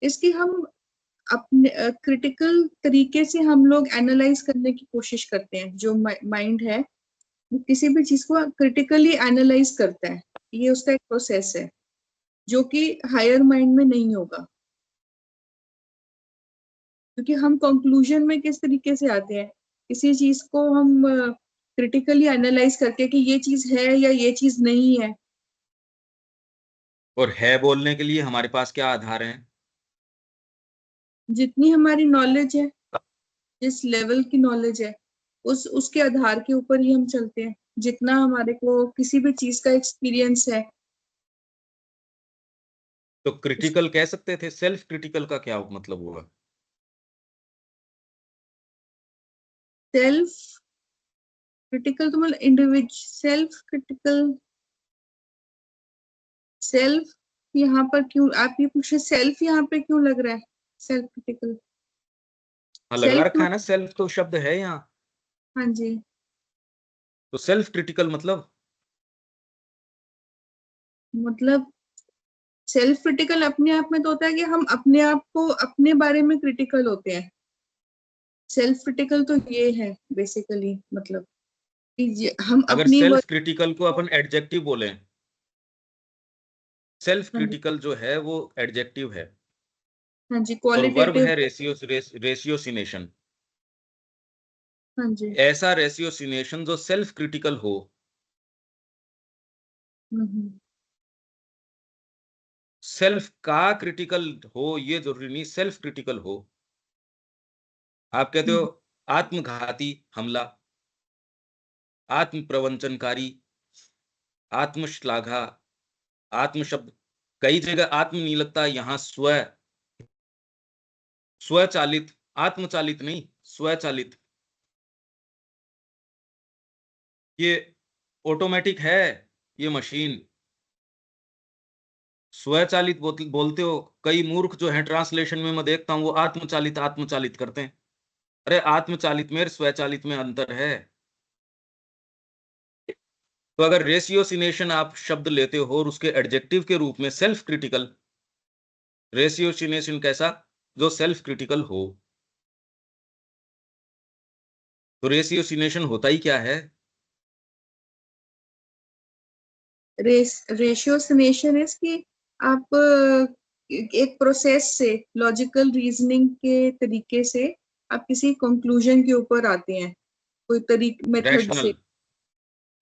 इसकी हम अपने क्रिटिकल तरीके से हम लोग एनालाइज करने की कोशिश करते हैं। जो माइंड है वो किसी भी चीज को क्रिटिकली एनालाइज करता है। ये उसका एक प्रोसेस है जो कि हायर माइंड में नहीं होगा, क्योंकि हम कंक्लूजन में किस तरीके से आते हैं, किसी चीज को हम क्रिटिकली एनालाइज करके कि ये चीज है या ये चीज नहीं है। और है बोलने के लिए हमारे पास क्या आधार है? जितनी हमारी नॉलेज है, जिस लेवल की नॉलेज है, उस उसके आधार के ऊपर ही हम चलते हैं। जितना हमारे को किसी भी चीज का एक्सपीरियंस है। तो क्रिटिकल कह सकते थे, सेल्फ क्रिटिकल का क्या मतलब होगा? सेल्फ क्रिटिकल तो मतलब इंडिविजुअल सेल्फ क्रिटिकल। सेल्फ यहाँ पर क्यों आप ये पूछ रहे, सेल्फ यहाँ पे क्यों लग रहा है? सेल्फ क्रिटिकल, हाँ, लगा सेल्फ रखा है ना, सेल्फ तो शब्द है यहाँ। हाँ जी। तो सेल्फ क्रिटिकल मतलब? मतलब सेल्फ क्रिटिकल अपने आप में तो होता है कि हम अपने आप को अपने बारे में क्रिटिकल होते हैं। सेल्फ क्रिटिकल तो ये है बेसिकली मतलब। हम अगर अपनी सेल्फ क्रिटिकल को अपन एडजेक्टिव बोलें, सेल्फ हाँ जी, क्रिटिकल जो है वो एडजेक्टिव है हाँ जी, और वर्ब क्वालिटेटिव। है रेशियोसिनेशन। हाँ जी। ऐसा रेशियोसिनेशन जो सेल्फ क्रिटिकल हो। हम्म। सेल्फ का क्रिटिकल हो ये जरूरी नहीं, सेल्फ क्रिटिकल हो। आप कहते हो हम्म। आत्मघाती हमला, आत्म प्रवंचनकारी, आत्मश्लाघा, आत्म शब्द कई जगह आत्म नहीं लगता, यहां स्व, स्वचालित, आत्मचालित नहीं, स्वचालित। ये ऑटोमेटिक है, ये मशीन। स्वचालित बोलते हो, कई मूर्ख जो है ट्रांसलेशन में मैं देखता हूं वो आत्मचालित आत्मचालित करते हैं। अरे आत्मचालित में और स्वचालित में अंतर है। तो अगर रेशियोसिनेशन आप शब्द लेते हो और उसके एडजेक्टिव के रूप में सेल्फ क्रिटिकल, रेशियोसिनेशन कैसा, जो सेल्फ क्रिटिकल हो। तो रेशियोसिनेशन होता ही क्या है? रेशियोसिनेशन इज कि आप एक प्रोसेस से, लॉजिकल रीजनिंग के तरीके से आप किसी कंक्लूजन के ऊपर आते हैं, कोई मेथड रैशनल से।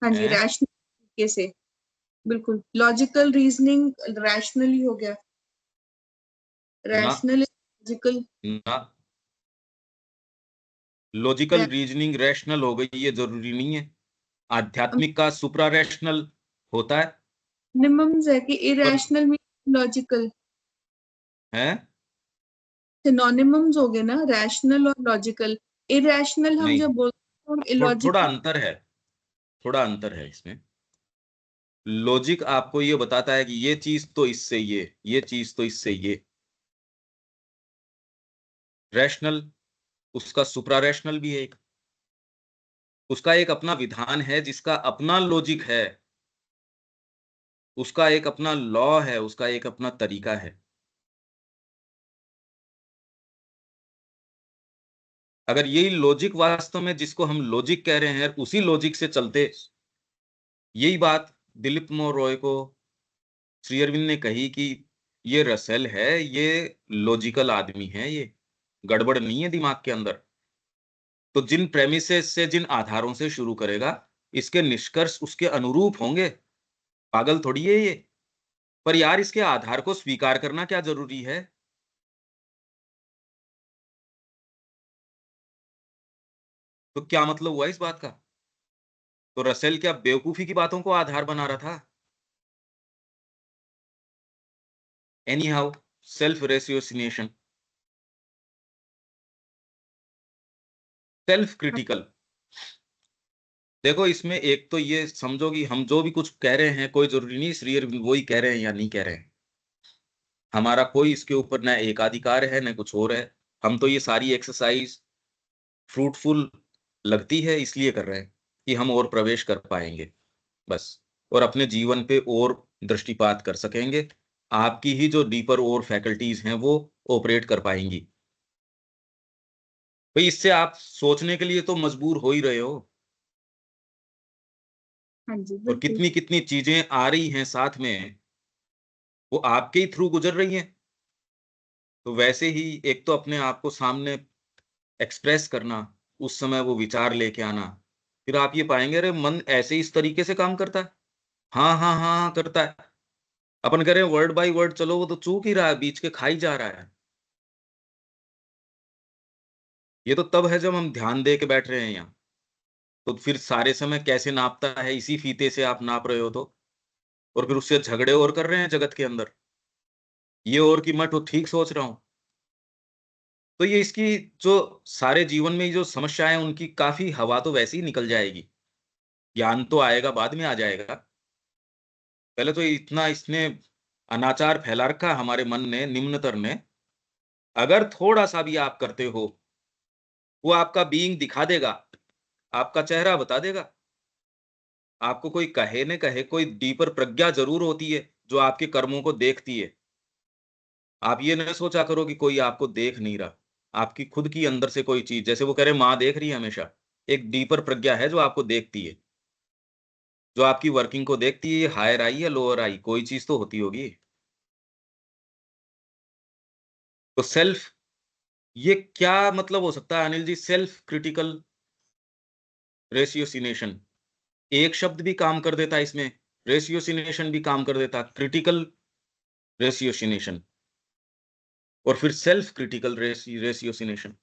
हाँ जी, है रैशनल तरीके से। बिल्कुल, लॉजिकल रीजनिंग रैशनल ही हो गया। ना, रैशनल लॉजिकल। ना, लॉजिकल रीजनिंग रैशनल हो गई ये जरूरी नहीं है। आध्यात्मिक का सुप्रा रैशनल होता है। सिनोनिम्स है कि पर इरेशनल मीन लॉजिकल। है सिनोनिम्स हो गए ना, रैशनल और लॉजिकल। इरेशनल हम नहीं, जब बोलते हैं हम थोड़ा इलॉजिकल। अंतर है, थोड़ा अंतर है इसमें। लॉजिक आपको ये बताता है कि ये चीज तो इससे ये चीज तो इससे ये। रैशनल उसका सुप्रा रैशनल भी है एक, उसका एक अपना विधान है जिसका अपना लॉजिक है, उसका एक अपना लॉ है, उसका एक अपना तरीका है। अगर यही लॉजिक वास्तव में जिसको हम लॉजिक कह रहे हैं उसी लॉजिक से चलते, यही बात दिलीप मोर रॉय को श्री अरविंद ने कही कि ये रसेल है, ये लॉजिकल आदमी है, ये गड़बड़ नहीं है दिमाग के अंदर। तो जिन प्रेमिसेस से, जिन आधारों से शुरू करेगा, इसके निष्कर्ष उसके अनुरूप होंगे। पागल थोड़ी है ये। पर यार इसके आधार को स्वीकार करना क्या जरूरी है? तो क्या मतलब हुआ इस बात का? तो रसेल क्या बेवकूफी की बातों को आधार बना रहा था? Anyhow, self ratiocination, self critical. देखो इसमें एक तो ये समझो कि हम जो भी कुछ कह रहे हैं कोई जरूरी नहीं श्री अरविंद वही कह रहे हैं या नहीं कह रहे हैं। हमारा कोई इसके ऊपर न एकाधिकार है न कुछ और है। हम तो ये सारी एक्सरसाइज फ्रूटफुल लगती है इसलिए कर रहे हैं कि हम और प्रवेश कर पाएंगे, बस। और अपने जीवन पे और दृष्टिपात कर सकेंगे। आपकी ही जो डीपर और फैकल्टीज हैं वो ऑपरेट कर पाएंगी। भाई इससे आप सोचने के लिए तो मजबूर हो ही रहे हो। हाँ जी, और बिल्कुल। कितनी कितनी चीजें आ रही हैं साथ में, वो आपके ही थ्रू गुजर रही हैं। तो वैसे ही एक तो अपने आप को सामने एक्सप्रेस करना, उस समय वो विचार लेके आना, फिर आप ये पाएंगे अरे मन ऐसे इस तरीके से काम करता है। हाँ हाँ हाँ हाँ करता है। अपन कह रहे हैं वर्ड बाय वर्ड चलो, वो तो चूक ही रहा है, बीच के खाई जा रहा है। ये तो तब है जब हम ध्यान दे के बैठ रहे हैं यहाँ। तो फिर सारे समय कैसे नापता है, इसी फीते से आप नाप रहे हो तो। और फिर उससे झगड़े और कर रहे हैं जगत के अंदर, ये और कि मैं तो ठीक सोच रहा हूं। तो ये इसकी जो सारे जीवन में जो समस्याएं उनकी काफी हवा तो वैसे ही निकल जाएगी। ज्ञान तो आएगा बाद में आ जाएगा। पहले तो इतना इसने अनाचार फैला रखा हमारे मन ने, निम्नतर ने। अगर थोड़ा सा भी आप करते हो, वो आपका बीइंग दिखा देगा, आपका चेहरा बता देगा। आपको कोई कहे न कहे, कोई डीपर प्रज्ञा जरूर होती है जो आपके कर्मों को देखती है। आप ये न सोचा करो कि कोई आपको देख नहीं रहा। आपकी खुद की अंदर से कोई चीज, जैसे वो कह रहे माँ देख रही है हमेशा, एक डीपर प्रज्ञा है जो आपको देखती है। जो आपकी वर्किंग को देखती है, ये हायर आई या लोअर आई, कोई चीज तो होती होगी। तो सेल्फ, ये क्या मतलब हो सकता है अनिल जी, सेल्फ क्रिटिकल रेशियोसिनेशन? एक शब्द भी काम कर देता है इसमें, रेशियोसिनेशन भी काम कर देता, क्रिटिकल रेशियोसिनेशन और फिर सेल्फ क्रिटिकल रेशियोसिनेशन।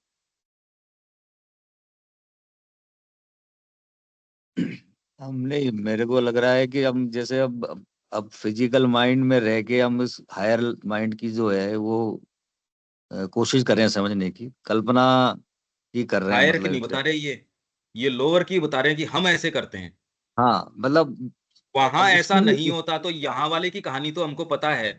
हमने मेरे को लग रहा है कि हम जैसे अब फिजिकल माइंड में रह के हम इस हायर माइंड की जो है वो कोशिश कर रहे हैं समझने की, कल्पना ही कर रहे हैं हायर की मतलब नहीं एक बता तरह। रहे ये लोअर की बता रहे हैं कि हम ऐसे करते हैं। हाँ मतलब वहां अब ऐसा नहीं उसकी होता, तो यहाँ वाले की कहानी तो हमको पता है,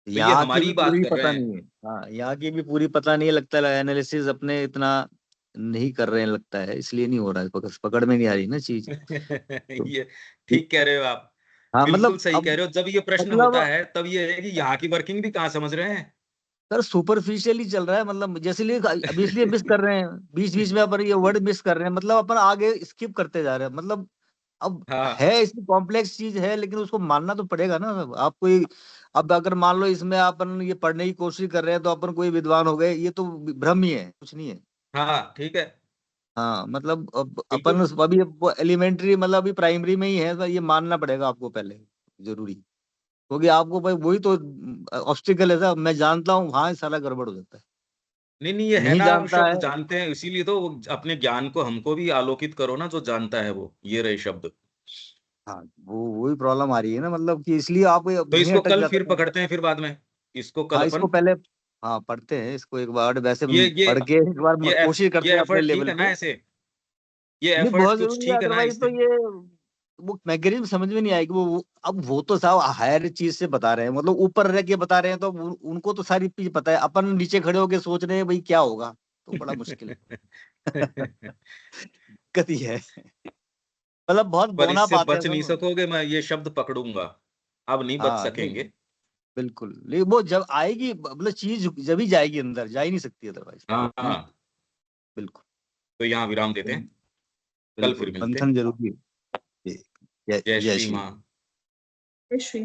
तो ये यहाँ की हमारी भी बात पूरी कर रहे पता हैं। नहीं है। हाँ यहाँ की भी पूरी पता नहीं है, लगता है एनालिसिस अपने इतना नहीं कर रहे हैं लगता है, इसलिए नहीं हो रहा है, पकड़ में नहीं आ रही ना चीज। तो ये ठीक कह रहे हो आप, हाँ बिल्कुल मतलब सही अब कह रहे हो। जब ये प्रश्न होता मतलब है तब ये है कि यहाँ की वर्किंग भी कहाँ समझ रहे हैं। सर सुपरफिशियली चल रहा है, मतलब जैसे लिए अभी इसलिए मिस कर रहे हैं, बीच बीच में अपन ये वर्ड मिस कर रहे हैं, मतलब अपन आगे स्किप करते जा रहे हैं, मतलब अब हाँ है इसमें कॉम्प्लेक्स चीज है, लेकिन उसको मानना तो पड़ेगा ना आपको अब अगर मान लो इसमें अपन ये पढ़ने की कोशिश कर रहे हैं तो अपन कोई विद्वान हो गए, ये तो भ्रम ही है, कुछ नहीं है। हाँ ठीक है, हाँ मतलब अब अपन बिल्कुल। अभी एलिमेंट्री मतलब अभी प्राइमरी में ही है, तो ये मानना पड़ेगा आपको पहले, जरूरी, क्योंकि आपको भाई वही तो ऑब्स्टिकल है साहब, मैं जानता हूँ वहां सारा गड़बड़ हो जाता है। नहीं नहीं, ये है नहीं ना, हम जानता शब्द है। जानते हैं, इसीलिए तो वो अपने ज्ञान को हमको भी आलोकित करो ना, जो जानता है वो, ये रहे शब्द। हाँ वो वही प्रॉब्लम आ रही है ना, मतलब कि इसलिए आप तो वहीं इसको अटक कल जाता फिर है। पकड़ते हैं, फिर बाद में इसको कल हाँ इसको अपन, पहले, हाँ पढ़ते हैं इसको एक बार, वैसे ये ये पढ़ के एक बार कोशिश करते ये हैं अपने एफर्ट ठीक लेवल है ना पे। ऐसे, ये नहीं एफर्ट बहुत कुछ जरूरी है, ठीक है ना अदरवाइज तो इससे। ये वो मैकेनिज्म समझ में नहीं आएगी, अब वो तो साहब हायर चीज से बता रहे हैं, मतलब ऊपर रह के बता रहे हैं, तो उनको तो सारी चीज पता है, अपन नीचे खड़े होके सोच रहे हैं भाई क्या होगा, तो बड़ा मुश्किल है। दिक्कत ही है, मतलब बहुत पर बौना इससे बात है बच नहीं सब। सकोगे, मैं ये शब्द पकड़ूंगा, अब नहीं बच हाँ नहीं सकेंगे। बिल्कुल, लेकिन वो जब आएगी मतलब चीज जब ही जाएगी अंदर, जा ही नहीं सकती अदरवाइज। हाँ हाँ, बिल्कुल। तो यहाँ विराम देते हैं, कल फिर बिल्कुल मिलते हैं। मंथन जरूरी है। जय जय जय श्री श्री। माँ। जय श्री